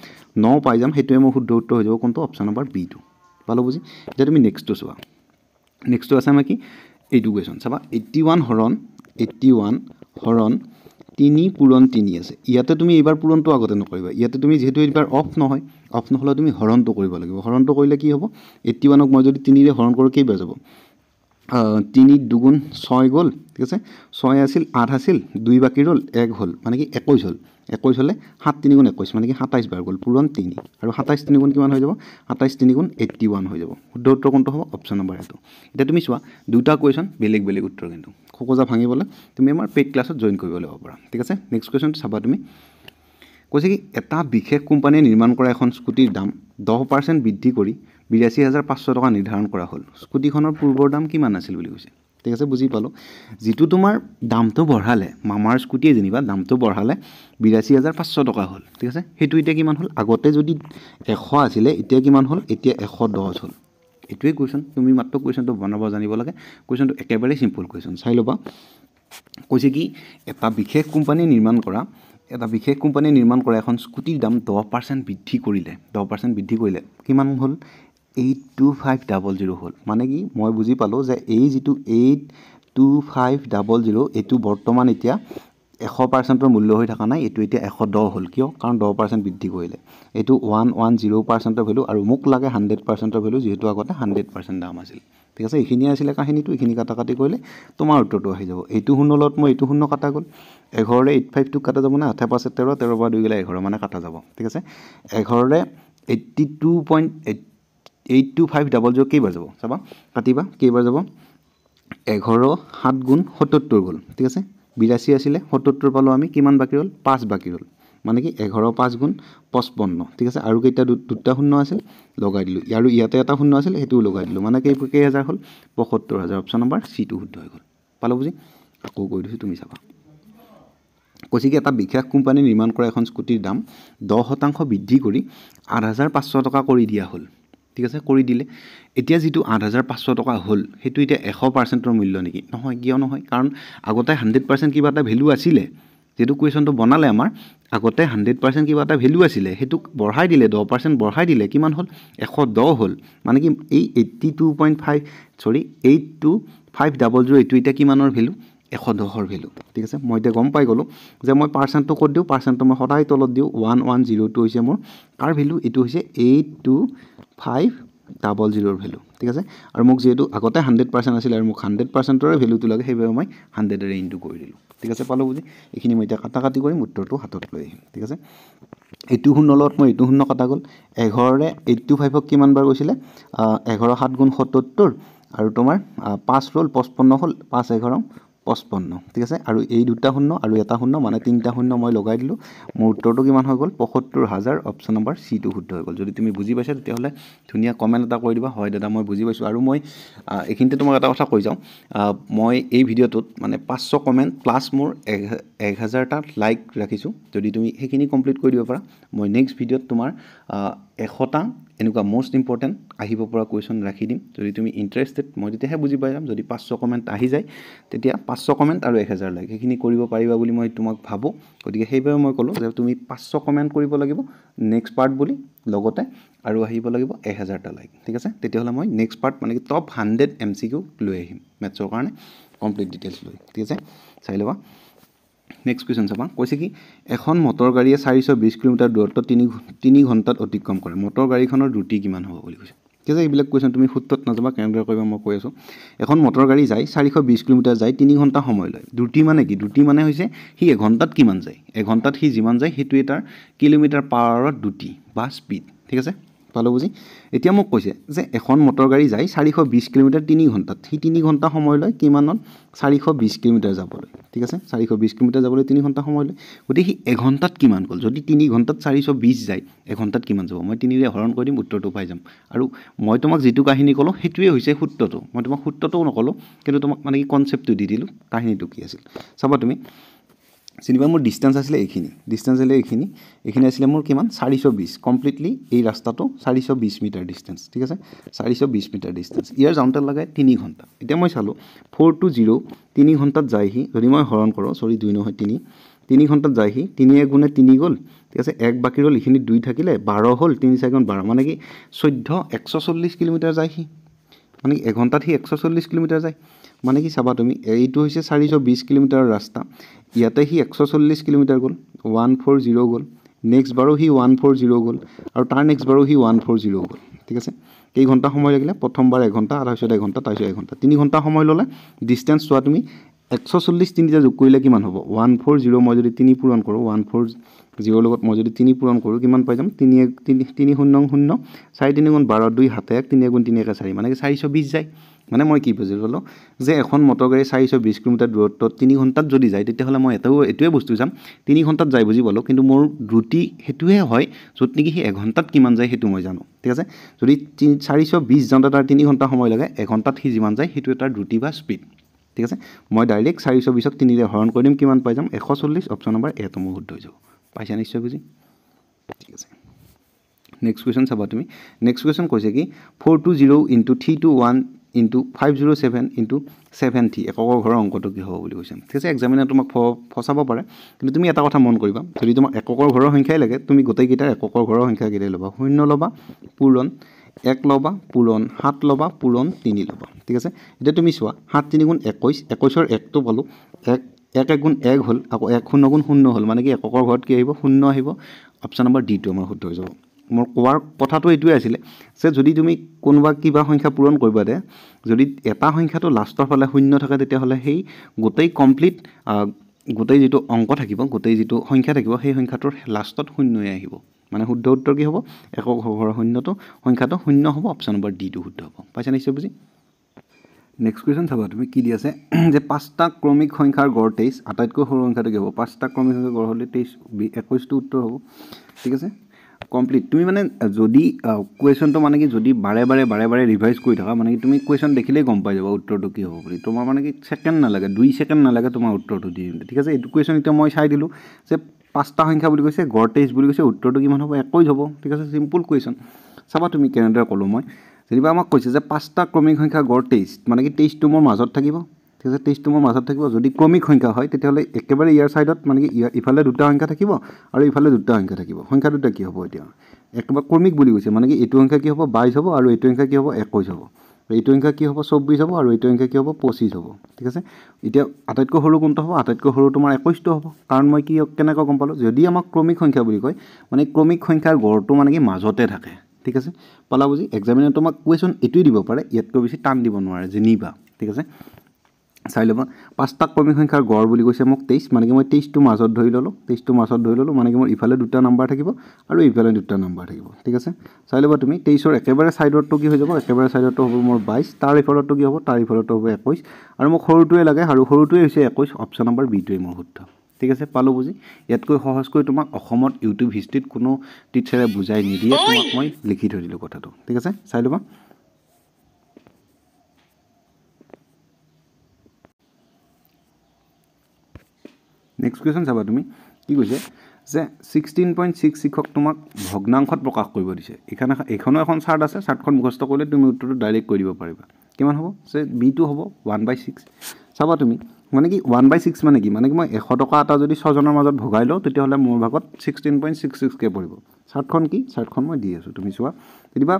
9 পাই যাম সেইটোৱে মোৰ শুদ্ধ উত্তৰ হৈ যাব কোনটো অপশ্যন নম্বৰ বিটো পালোঁ বুজি এতিয়া তুমি নেক্সটটো চোৱা নেক্সটটো আছে আমাৰ কি এইটো কুৱেশ্যন চাবা 81 হৰণ 3 পূৰণ 3 আছে ইয়াতে তুমি এইবাৰ পূৰণটো আগতে নকৰিবা ইয়াতে তুমি যিহেতু এইবাৰ অফ নহ'লে তুমি হৰণটো কৰিব লাগিব হৰণটো কৰিলে কি হ'ব 81ক মই যদি 3ৰে হৰণ কৰোঁ কেইবাৰ যাব 3 দুগুণ 6 গ'ল ঠিক আছে 6 আছিল 8 আছিল 2 বাকী ৰ'ল 1 হ'ল মানে কি 21 হ'ল 21 হ'লে 7 3 গুণ 21 মানে কি 27 বাৰ গ'ল পূৰণ 3 আৰু 27 3 গুণ কিমান হৈ যাব 27 3 গুণ 81 হৈ যাব শুদ্ধ উত্তৰ কোনটো হ'ব অপশ্যন নম্বৰ এইটো এতিয়া তুমি চোৱা দুটা কুৱেশ্যন বেলেগ বেলেগ উত্তৰ কিন্তু খোকোজা ভাঙিবলৈ তুমি আমাৰ পেইড ক্লাছত জইন কৰিব লাগিব পাৰা ঠিক আছে নেক্সট কুৱেশ্যনটো চাবা তুমি কৈছে কি এটা বিশেষ কোম্পানীয়ে নিৰ্মাণ কৰা এখন স্কুটিৰ দাম 10% বৃদ্ধি কৰি 82,500 টকা নিৰ্ধাৰণ কৰা হ'ল স্কুটিখনৰ পূৰ্বৰ দাম কিমান আছিল বুলি কৈছে ঠিক আছে বুজি পালোঁ যিটো তোমাৰ দামটো বঢ়ালে মামাৰ স্কুটিয়ে যেনিবা দামটো বঢ়ালে 82,500 টকা হ'ল ঠিক আছে সেইটো এতিয়া কিমান হ'ল আগতে যদি 100 আছিলে এতিয়া কিমান হ'ল এতিয়া 110 হ'ল এইটোৱে কুৱেশ্যন তুমি মাত্ৰ কুৱেশ্যনটো বনাব জানিব লাগে কুৱেশ্যনটো একেবাৰে চিম্পল কুৱেশ্যন চাই ল'বা কৈছে কি এটা বিশেষ কোম্পানীয়ে নিৰ্মাণ কৰা এখন স্কুটিৰ দাম 10% বৃদ্ধি কৰিলে কিমান হ'ল 82500 হ'ল মানে কি মই বুজি পালোঁ যে এই যিটো 82500 এইটো বৰ্তমান এতিয়া 100% মূল্য হৈ থকা নাই, এইটো এতিয়া 110 হ'ল। কিয়? কাৰণ 10% বৃদ্ধি কৰিলে। এইটো 110% ভেলু আৰু মোক লাগে 100% ভেলু, যিহেতু আগতে 100% দাম আছিল। ঠিক আছে, এইখিনি আছিলে কাহিনীটো, এইখিনি কাটা কাটি কৰিলে তোমাৰ উত্তৰটো আহি যাব। এইটো 0 লগত মই এইটো 0 কাটা গ'ল, 11ৰে 85টোক কাটা যাব না, 8 × 5 = 13, 13 পৰা 2 গ'লে 11 মানে কাটা যাব। ঠিক আছে, 11ৰে 82.82500 কেইবাৰ যাব চাবা, কাটিবা কেইবাৰ যাব। 11 7 গুণ 77 গ'ল। ঠিক আছে, 82 আছিলে, 77 পালোঁ আমি, কিমান বাকী ৰ'ল? 5 বাকী ৰ'ল, মানে কি 11 5 গুণ 55। ঠিক আছে, আৰু কেইটা দুটা শূন্য আছিল লগাই দিলোঁ, আৰু ইয়াতে এটা শূন্য আছিল সেইটোও লগাই দিলোঁ, মানে কেইহাজাৰ হ'ল? 75000। অপশ্যন নম্বৰ চিটো শুদ্ধ হৈ গ'ল। পালোঁ বুজি? আকৌ কৈ দিছোঁ, তুমি চাবা। কৈছে কি এটা বিশেষ কোম্পানী নিৰ্মাণ কৰা এখন স্কুটিৰ দাম 10% বৃদ্ধি কৰি 8500 টকা কৰি দিয়া হ'ল। ঠিক আছে, কৰি দিলে। এতিয়া যিটো 8500 টকা হ'ল সেইটো এতিয়া 100%ৰ মূল্য নেকি? নহয়, কিয় নহয়? কাৰণ আগতে 100% কিবা এটা ভেলু আছিলে, যিটো কুৱেশ্যনটো বনালে আমাৰ আগতে 100% কিবা এটা ভেলু আছিলে, সেইটোক বঢ়াই দিলে, 10% বঢ়াই দিলে, কিমান হ'ল? 110 হ'ল। মানে কি এই 82.500 এইটো এতিয়া কিমানৰ ভেলু? 110ৰ ভেলু। ঠিক আছে, মই এতিয়া গম পাই গ'লোঁ যে মই পাৰ্চেণ্টটো ক'ত দিওঁ, পাৰ্চেণ্টটো মই সদায় তলত দিওঁ। 110টো হৈছে মোৰ কাৰ ভেলু? এইটো হৈছে 82500ৰ ভেলু। ঠিক আছে, আৰু মোক যিহেতু আগতে 100% আছিলে আৰু মোক 100%ৰে ভেলুটো লাগে, সেইবাবে মই 100ৰে ইনটু কৰি দিলোঁ। ঠিক আছে, পালোঁ বুজি? এইখিনি মই এতিয়া কাটা কাটি কৰিম, উত্তৰটো হাতত লৈ আহিম। ঠিক আছে, এইটো 0 লগত মই এইটো 0 কাটা গ'ল। 11ৰে 85ক কিমান বাৰ গৈছিলে? 11 7 গুণ 77, আৰু তোমাৰ 5 ৰ'ল, 55 হ'ল, 5 11 55। ঠিক আছে, আৰু এই দুটা শূন্য আৰু এটা শূন্য, মানে 3টা শূন্য মই লগাই দিলোঁ। মোৰ উত্তৰটো কিমান হৈ গ'ল? 75000। অপশ্যন নম্বৰ চিটো শুদ্ধ হৈ গ'ল। যদি তুমি বুজি পাইছা তেতিয়াহ'লে ধুনীয়া কমেণ্ট এটা কৰি দিবা, হয় দাদা মই বুজি পাইছোঁ। আৰু মই এইখিনিতে তোমাক এটা কথা কৈ যাওঁ, মই এই ভিডিঅ'টোত মানে 500 কমেণ্ট প্লাছ মোৰ 1000টা লাইক ৰাখিছোঁ। যদি তুমি সেইখিনি কমপ্লিট কৰি দিব পাৰা, মই নেক্সট ভিডিঅ'ত তোমাৰ 100টা এনেকুৱা মষ্ট ইম্পৰ্টেণ্ট আহিব পৰা কুৱেশ্যন ৰাখি দিম। যদি তুমি ইণ্টাৰেষ্টেড, মই তেতিয়াহে বুজি পাই যাম। যদি 500 কমেণ্ট আহি যায়, তেতিয়া 500 কমেণ্ট আৰু 1000 লাইক সেইখিনি কৰিব পাৰিবা বুলি মই তোমাক ভাবোঁ। গতিকে সেইবাবে মই ক'লোঁ যে তুমি 500 কমেণ্ট কৰিব লাগিব নেক্সট পাৰ্ট বুলি, লগতে আৰু আহিব লাগিব 1000টা লাইক। ঠিক আছে, তেতিয়াহ'লে মই নেক্সট পাৰ্ট মানে কি টপ 100 MCQ লৈ আহিম মেথছৰ কাৰণে, কমপ্লিট ডিটেইলছ লৈ। ঠিক আছে, চাই ল'বা। নেক্সট কুৱেশ্যন চাবা, কৈছে কি এখন মটৰ গাড়ীয়ে 420 কিলোমিটাৰ দূৰত্ব 3 ঘণ্টাত অতিক্ৰম কৰে, মটৰ গাড়ীখনৰ দ্ৰুতি কিমান হ'ব বুলি কৈছে। ঠিক আছে, এইবিলাক কুৱেশ্যন তুমি সূত্ৰত নাযাবা, কেনেদৰে কৰিবা মই কৈ আছোঁ। এখন মটৰ গাড়ী যায় 420 কিলোমিটাৰ যায়, 3 ঘণ্টা সময় লয়। দ্ৰুতি মানে কি? দ্ৰুতি মানে হৈছে সি এঘণ্টাত কিমান যায়, এঘণ্টাত সি যিমান যায় সেইটোৱে তাৰ কিলোমিটাৰ পাৰ আৱাৰত দ্ৰুতি বা স্পীড। ঠিক আছে, পালোঁ বুজি? এতিয়া মোক কৈছে যে এখন মটৰ গাড়ী যায় 420 কিলোমিটাৰ 3 ঘণ্টাত, সি 3 ঘণ্টা সময় লয় কিমানত? 420 কিলোমিটাৰ যাবলৈ। ঠিক আছে, 420 কিলোমিটাৰ যাবলৈ 3 ঘণ্টা সময় লয়। গতিকে সি এঘণ্টাত কিমান গ'ল? যদি 3 ঘণ্টাত 420 যায়, এঘণ্টাত কিমান যাব? মই 3ৰে হৰণ কৰি দিম, উত্তৰটো পাই যাম। আৰু মই তোমাক যিটো কাহিনী ক'লোঁ সেইটোৱে হৈছে সূত্ৰটো। মই তোমাক সূত্ৰটোও নক'লোঁ, কিন্তু তোমাক মানে কি কনচেপ্টটো দি দিলোঁ, কাহিনীটো কি আছিল। চাবা তুমি, যেনিবা মোৰ ডিষ্টেঞ্চ আছিলে এইখিনি, এইখিনি আছিলে মোৰ কিমান? 420। কমপ্লিটলি এই ৰাস্তাটো 420 মিটাৰ ডিষ্টেঞ্চ। ঠিক আছে, 420 মিটাৰ ডিষ্টেঞ্চ। ইয়াৰ যাওঁতে লাগে 3 ঘণ্টা। এতিয়া মই চালোঁ 4 to 0 3 ঘণ্টাত যায় সি, যদি মই হৰণ কৰোঁ, 2 নহয় 3 ঘণ্টাত যায় সি, 3 গুণে 3 গ'ল। ঠিক আছে, 1 বাকী ৰ'ল, এইখিনি 2 থাকিলে 12 হ'ল, 3 4 গুণ 12, মানে কি 140 কিলোমিটাৰ যায় সি, মানে কি এঘণ্টাত সি 140 কিলোমিটাৰ যায়। মানে কি চাবা তুমি, এইটো হৈছে 420 কিলোমিটাৰৰ ৰাস্তা, ইয়াতে সি 140 কিলোমিটাৰ গ'ল, 140 গ'ল। নেক্সট বাৰো সি 140 গ'ল, আৰু তাৰ নেক্সট বাৰো সি 140 গ'ল। ঠিক আছে, কেই ঘণ্টা সময় লাগিলে? প্ৰথমবাৰ এঘণ্টা, তাৰপিছত এঘণ্টা, তাৰপিছত এঘণ্টা, 3 ঘণ্টা সময় ল'লে। ডিষ্টেঞ্চ চোৱা তুমি, 140 তিনিটা যোগ কৰিলে কিমান হ'ব? 140, মই যদি 3 পূৰণ কৰোঁ, 140 লগত মই যদি 3 পূৰণ কৰোঁ, কিমান পাই যাম? 3 0 0, 4 3 গুণ 12, 2 7 1, 3 গুণ 3 1 4, মানে কি 420 যায়। মানে মই কি বুজি পালোঁ যে এখন মটৰ গাড়ী 420 কিলোমিটাৰ দূৰত্ব 3 ঘণ্টাত যদি যায়, তেতিয়াহ'লে মই এইটোৱে বস্তু যাম, 3 ঘণ্টাত যায় বুজি পালোঁ, কিন্তু মোৰ দ্ৰুতি সেইটোৱে হয় য'ত নেকি সি এঘণ্টাত কিমান যায় সেইটো মই জানো। ঠিক আছে, যদি 420 যাওঁতে তাৰ 3 ঘণ্টা সময় লাগে, এঘণ্টাত সি যিমান যায় সেইটোৱে তাৰ দ্ৰুতি বা স্পীড। ঠিক আছে, মই ডাইৰেক্ট 420ক 3ৰে হৰণ কৰি দিম, কিমান পাই যাম? 140। অপশ্যন নম্বৰ এটো মোৰ শুদ্ধ হৈ যাব। পাইছা নিশ্চয় বুজি? ঠিক আছে, নেক্সট কুৱেশ্যন চাবা তুমি। নেক্সট কুৱেশ্যন কৈছে কি 420 × 321 × 507 × 70 এককৰ ঘৰৰ অংকটো কি হ'ব বুলি কৈছে। ঠিক আছে, এক্সামিনাৰ তোমাক ফচাব পাৰে, কিন্তু তুমি এটা কথা মন কৰিবা, যদি তোমাক এককৰ ঘৰৰ সংখ্যাই লাগে, তুমি গোটেইকেইটাৰ এককৰ ঘৰৰ সংখ্যা কেইটাই ল'বা? 0 ল'বা, পূৰণ 1 ল'বা, পূৰণ 7 ল'বা, পূৰণ 3 ল'বা। ঠিক আছে, এতিয়া তুমি চোৱা, 7 3 গুণ 21, 21ৰ 1টো পালোঁ, 1 1 গুণ 1 হ'ল আকৌ 1 শূন্য গুণ 0 হ'ল মানে কি এককৰ ঘৰত কি আহিব 0 আহিব অপশ্যন নম্বৰ ডি টো আমাৰ শুদ্ধ হৈ যাব মোৰ কোৱাৰ কথাটো এইটোৱে আছিলে যে যদি তুমি কোনোবা কিবা সংখ্যা পূৰণ কৰিবা দে যদি এটা সংখ্যাটো লাষ্টৰ ফালে 0 থাকে তেতিয়াহ'লে সেই গোটেই কমপ্লিট গোটেই যিটো অংক থাকিব গোটেই যিটো সংখ্যা থাকিব সেই সংখ্যাটোৰ লাষ্টত 0 আহিব মানে শুদ্ধ উত্তৰ কি হ'ব একক ঘৰৰ সংখ্যাটো 0 হ'ব অপশ্যন নম্বৰ ডি টো শুদ্ধ হ'ব পাইছা নিশ্চয় বুজি নেক্সট কুৱেশ্যন চাবা তুমি কি দি আছে যে 5টা ক্ৰমিক সংখ্যাৰ গড় 23 আটাইতকৈ সৰু সংখ্যাটো কি হ'ব 5টা ক্ৰমিক সংখ্যাৰ গড় হ'লে 21 টো উত্তৰ হ'ব ঠিক আছে কমপ্লিট তুমি মানে যদি কুৱেশ্যনটো মানে কি যদি বাৰে বাৰে ৰিভাইজ কৰি থাকা মানে কি তুমি কুৱেশ্যন দেখিলেই গম পাই যাবা উত্তৰটো কি হ'ব বুলি তোমাৰ মানে কি ছেকেণ্ড নালাগে 2 ছেকেণ্ড নালাগে তোমাৰ উত্তৰটো দি দিম ঠিক আছে এইটো কুৱেশ্যন এতিয়া মই চাই দিলোঁ যে 5টা সংখ্যা বুলি কৈছে গড় 23 বুলি কৈছে উত্তৰটো কিমান হ'ব 21 হ'ব ঠিক আছে চিম্পল কুৱেশ্যন চাবা তুমি কেনেদৰে ক'লোঁ মই যেনিবা আমাক কৈছে যে 5টা ক্ৰমিক সংখ্যা গড় 23 মানে কি 23টো মোৰ মাজত থাকিব ঠিক আছে 23টো মোৰ মাজত থাকিব যদি ক্ৰমিক সংখ্যা হয় তেতিয়াহ'লে একেবাৰে ইয়াৰ ছাইডত মানে কি ইফালে দুটা সংখ্যা থাকিব আৰু ইফালে দুটা সংখ্যা থাকিব সংখ্যা দুটা কি হ'ব এতিয়া একেবাৰে ক্ৰমিক বুলি কৈছে মানে কি এইটো সংখ্যা কি হ'ব 22 হ'ব আৰু এইটো সংখ্যা কি হ'ব 21 হ'ব এইটো সংখ্যা কি হ'ব 24 হ'ব আৰু এইটো সংখ্যা কি হ'ব 25 হ'ব ঠিক আছে এতিয়া আটাইতকৈ সৰু কোনটো হ'ব আটাইতকৈ সৰু তোমাৰ 21টো হ'ব কাৰণ মই কি কেনেকৈ গম পালোঁ যদি আমাক ক্ৰমিক সংখ্যা বুলি কয় মানে ক্ৰমিক সংখ্যাৰ গড়টো মানে কি মাজতে থাকে ঠিক আছে পালা বুজি এক্সামিনাৰ তোমাক কুৱেশ্যন এইটোৱে দিব পাৰে ইয়াতকৈ বেছি টান দিব নোৱাৰে যেনিবা ঠিক আছে চাই ল'বা 5টা ক্ৰমিক সংখ্যাৰ গড় বুলি কৈছে মোক 23 মানে কি মই 23টো মাজত ধৰি ল'লোঁ মানে কি মোৰ ইফালে দুটা নাম্বাৰ থাকিব আৰু ইফালে দুটা নাম্বাৰ থাকিব ঠিক আছে চাই ল'বা তুমি 23ৰ একেবাৰে ছাইডৰটো কি হৈ যাব একেবাৰে ছাইডৰটো হ'ব মোৰ 22 তাৰ ইফালৰটো কি হ'ব তাৰ ইফালৰটো হ'ব 21 আৰু মোক সৰুটোৱে লাগে আৰু সৰুটোৱে হৈছে 21 অপশ্যন নম্বৰ বিটোৱে মোৰ শুদ্ধ ঠিক আছে পালোঁ বুজি ইয়াতকৈ সহজকৈ তোমাক অসমত ইউটিউব হিষ্ট্ৰীত কোনো টিচাৰে বুজাই নিদিয়ে তোমাক মই লিখি থৈ দিলোঁ কথাটো ঠিক আছে চাই ল'বা নেক্সট কুৱেশ্যন চাবা তুমি কি কৈছে যে 16.66ক তোমাক ভগ্নাংশত প্ৰকাশ কৰিব দিছে এইখনো এখন চাৰ্ট আছে চাৰ্টখন মুখস্থ কৰিলে তুমি উত্তৰটো ডাইৰেক্ট কৰি দিব পাৰিবা কিমান হ'ব যে বিটো হ'ব 1/6 চাবা তুমি মানে কি 1/6 মানে কি মই 100 টকা এটা যদি 6জনৰ মাজত ভগাই লওঁ তেতিয়াহ'লে মোৰ ভাগত 16.66কে পৰিব চাৰ্টখন কি চাৰ্টখন মই দি আছোঁ তুমি চোৱা কেতিয়াবা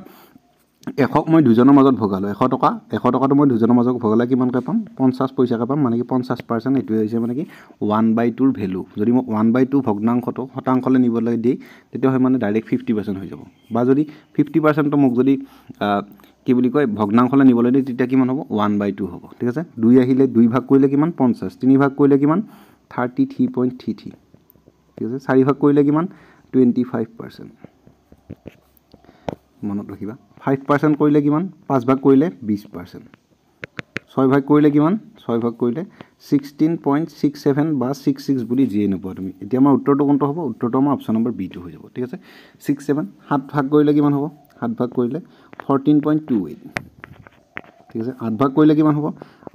100ক মই 2জনৰ মাজত ভগালোঁ 100 টকাটো মই 2জনৰ মাজত ভগালে কিমানকৈ পাম 50 পইচাকৈ পাম মানে কি 50% এইটোৱে হৈছে মানে কি 1/2ৰ ভেলু যদি মোক 1/2 ভগ্নাংশটো শতাংশলৈ নিবলৈ দিয়ে তেতিয়াহ'লে মানে ডাইৰেক্ট 50% হৈ যাব বা যদি 50%টো মোক যদি কি বুলি কয় ভগ্নাংশলৈ নিবলৈ দিয়ে তেতিয়া কিমান হ'ব 1/2 হ'ব ঠিক আছে 2 আহিলে 2 ভাগ কৰিলে কিমান 50 3 ভাগ কৰিলে কিমান 33.33 ঠিক আছে 4 ভাগ কৰিলে কিমান 25% মনত ৰাখিবা 5% কৰিলে কিমান 5 ভাগ কৰিলে 20% 6 ভাগ কৰিলে কিমান 6 ভাগ কৰিলে 16.67 বা 66 বুলি যিয়ে নোপোৱা তুমি এতিয়া আমাৰ উত্তৰটো কোনটো হ'ব উত্তৰটো আমাৰ অপশ্যন নম্বৰ বিটো হৈ যাব ঠিক আছে 67 7 ভাগ কৰিলে কিমান হ'ব 7 ভাগ কৰিলে 14.28 ঠিক আছে 8 ভাগ কৰিলে কিমান হ'ব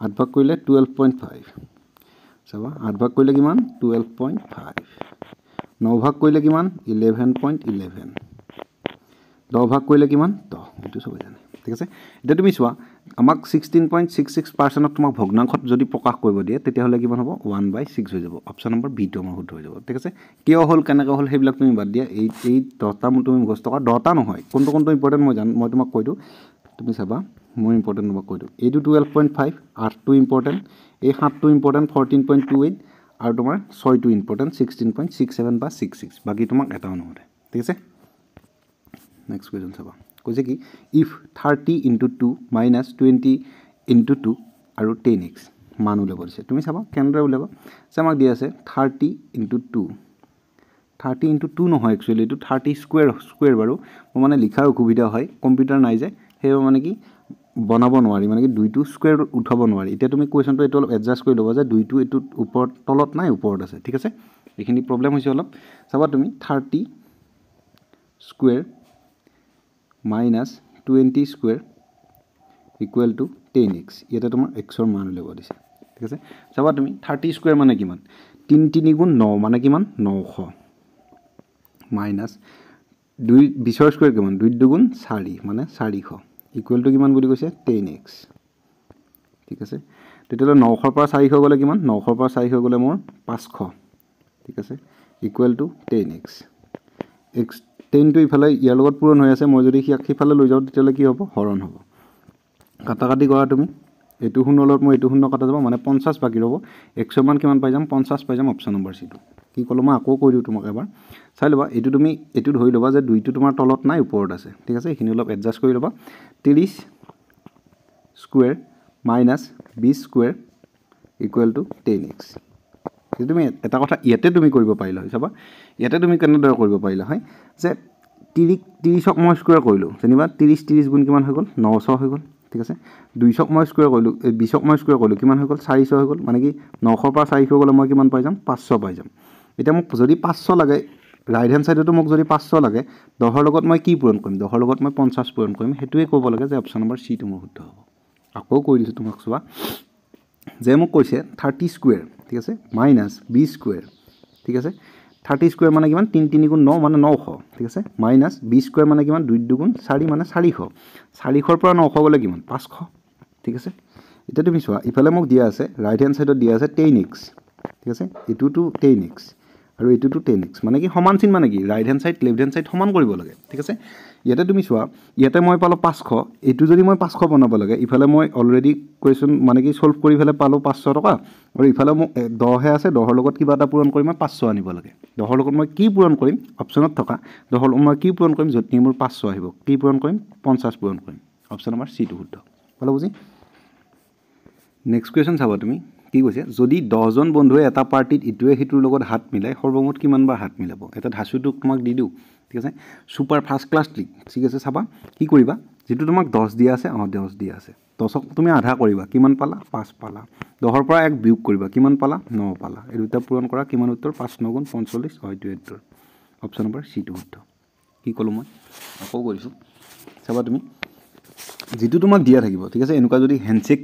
8 ভাগ কৰিলে 12.5 চাবা 8 ভাগ কৰিলে কিমান 12.5 9 ভাগ কৰিলে কিমান 11.11 10 ভাগ কৰিলে কিমান 10 এইটো চবেই জানে ঠিক আছে এতিয়া তুমি চোৱা আমাক 16.66% তোমাক ভগ্নাংশত যদি প্ৰকাশ কৰিব দিয়ে তেতিয়াহ'লে কিমান হ'ব 1/6 হৈ যাব অপশ্যন নম্বৰ বিটো আমাৰ শুদ্ধ হৈ যাব ঠিক আছে কিয় হ'ল কেনেকৈ হ'ল সেইবিলাক তুমি বাদ দিয়া এই 10টা তুমি মুখস্থ কৰা 10টা নহয় কোনটো ইম্পৰ্টেণ্ট মই তোমাক কৈ দিওঁ তুমি চাবা মই ইম্পৰ্টেণ্ট তোমাক কৈ দিওঁ এইটো 12.5 8টো ইম্পৰ্টেণ্ট এই 7টো ইম্পৰ্টেণ্ট 14.28 আৰু তোমাৰ 6টো ইম্পৰ্টেণ্ট 16.67 বা 66 বাকী তোমাক এটাও নহয় ঠিক আছে নেক্সট কুৱেশ্যন চাবা কৈছে কি ইফ 30 × 2 - 20 × 2 আৰু 10x মান উলিয়াব দিছে তুমি চাবা কেনেদৰে উলিয়াবা যে আমাক দিয়া আছে 30 × 2 30 × 2 নহয় একচুৱেলি এইটো 30 স্কুৱেৰ বাৰু মোৰ মানে লিখাৰ অসুবিধা হয় কম্পিউটাৰ নাই যে সেইবাবে মানে কি বনাব নোৱাৰি মানে কি 2টো স্কুৱেৰ উঠাব নোৱাৰি এতিয়া তুমি কুৱেশ্যনটো এইটো অলপ এডজাষ্ট কৰি ল'বা যে 2টো এইটোত ওপৰত তলত নাই ওপৰত আছে ঠিক আছে এইখিনি প্ৰব্লেম হৈছে অলপ চাবা তুমি 30 square - 20 square equal to 10x ইয়াতে তোমাৰ xৰ মান উলিয়াব দিছে ঠিক আছে চাবা তুমি 30 স্কুৱেৰ মানে কিমান 3 3 গুণ 9 মানে কিমান 900 মাইনাছ 2 20ৰ স্কুৱেৰ কিমান 2 2 গুণ 4 মানে 400 ইকুৱেল টু কিমান বুলি কৈছে 10x ঠিক আছে তেতিয়াহ'লে 900ৰ পৰা 400 গ'লে কিমান 900ৰ পৰা 400 গ'লে মোৰ 500 ঠিক আছে ইকুৱেল টু 10x x 10টো ইফালে ইয়াৰ লগত পূৰণ হৈ আছে মই যদি সিফালে লৈ যাওঁ তেতিয়াহ'লে কি হ'ব হৰণ হ'ব কাটাকাটি কৰা তুমি এইটো শূন্যৰ লগত মই এইটো শূন্য কাটা যাব মানে 50 বাকী ৰ'ব 100 মান কিমান পাই যাম 50 পাই যাম অপশ্যন নম্বৰ চিটো কি ক'লো মই আকৌ কৈ দিওঁ তোমাক এবাৰ চাই ল'বা এইটো তুমি এইটো ধৰি ল'বা যে 2টো তোমাৰ তলত নাই ওপৰত আছে ঠিক আছে এইখিনি অলপ এডজাষ্ট কৰি ল'বা 30 square minus 20 square equal to 10x এইটো তুমি এটা কথা ইয়াতে তুমি কৰিব পাৰিলা হয় চাবা ইয়াতে তুমি কেনেদৰে কৰিব পাৰিলা হয় যে 30ক মই স্কোয়াৰ কৰিলোঁ যেনিবা 30 গুণ কিমান হৈ গ'ল 900 হৈ গ'ল ঠিক আছে 200ক মই স্কোয়াৰ কৰিলোঁ 20ক মই স্কোয়াৰ কৰিলোঁ কিমান হৈ গ'ল 400 হৈ গ'ল মানে কি 900 পৰা 400 গ'লে মই কিমান পাই যাম 500 পাই যাম এতিয়া মোক যদি 500 লাগে ৰাইট হ্যান্ড সাইডতো মোক যদি 500 লাগে 10ৰ লগত মই কি পূৰণ কৰিম 10ৰ লগত মই 50 পূৰণ কৰিম হেতুৱে ক'ব লাগে যে অপশ্যন নম্বৰ সি টো মোৰ শুদ্ধ হ'ব আকৌ কৈ দিছোঁ তোমাক চোৱা যে মোক কৈছে 30 স্কোয়াৰ ঠিক আছে মাইনাছ 20 স্কোয়াৰ ঠিক আছে 30 স্কোয়াৰ মানে কিমান 3 3 গুণ 9 মানে 900 ঠিক আছে মাইনাছ 20 স্কোয়াৰ মানে কিমান 2 2 গুণ 4 মানে 400 400ৰ পৰা 900 গ'লে কিমান 500 ঠিক আছে এতিয়া তুমি চোৱা ইফালে মোক দিয়া আছে ৰাইট হ্যান্ড সাইডত দিয়া আছে 10x ঠিক আছে এটুটো 10x আৰু এটুটো 10x মানে কি সমান চিন মানে কি right hand side left hand side সমান কৰিব লাগে ঠিক আছে ইয়াতে তুমি চোৱা ইয়াতে মই পালো 500 এটু যদি মই 500 বনাব লাগে ইফালে মই অলৰেডি কোৱেশ্চন মানে কি সলভ কৰি ফেলে পালো 500 টকা আৰু ইফালে মোক 10 হে আছে 10ৰ লগত কিবা এটা পূৰণ কৰি মই 500 আনিব লাগে 10ৰ লগত মই কি পূৰণ কৰিম অপচনত থকা 10ৰ লগত মই কি পূৰণ কৰিম যদি মোৰ 500 আহিব কি পূৰণ কৰিম 50 পূৰণ কৰিম অপচন নম্বৰ সি টো শুদ্ধ ভালো বুজি নেক্সট কোৱেশ্চন চাবা তুমি কি কৈছে যদি 10 জন বন্ধুৱে এটা পাৰ্টিত ইটোৱে হিটোৰ লগত হাত মিলাই সৰ্বমুঠ কিমান বাৰ হাত মিলাব এটা ধাসুটো তোমাক দি দিও ঠিক আছে সুপাৰ ফাৰ্স্ট ক্লাছ ট্ৰিক ঠিক আছে চাবা কি কৰিবা যেটো তোমাক 10 দিয়া আছে 10 দিয়া আছে 10ক তুমি আধা কৰিবা কিমান পালা 5 পালা 10ৰ পৰা এক বিয়োগ কৰিবা কিমান পালা 9 পালা এই দুটা পূৰণ কৰা কিমান উত্তৰ 5 9 গুণ 45 হয় এইটো উত্তৰ অপচন নম্বৰ সি টো শুদ্ধ কি ক'লো মই আকৌ কৰিছো চাবা তুমি যেটো তোমাক দিয়া থাকিব ঠিক আছে এনেকুৱা যদি হ্যান্ডশেক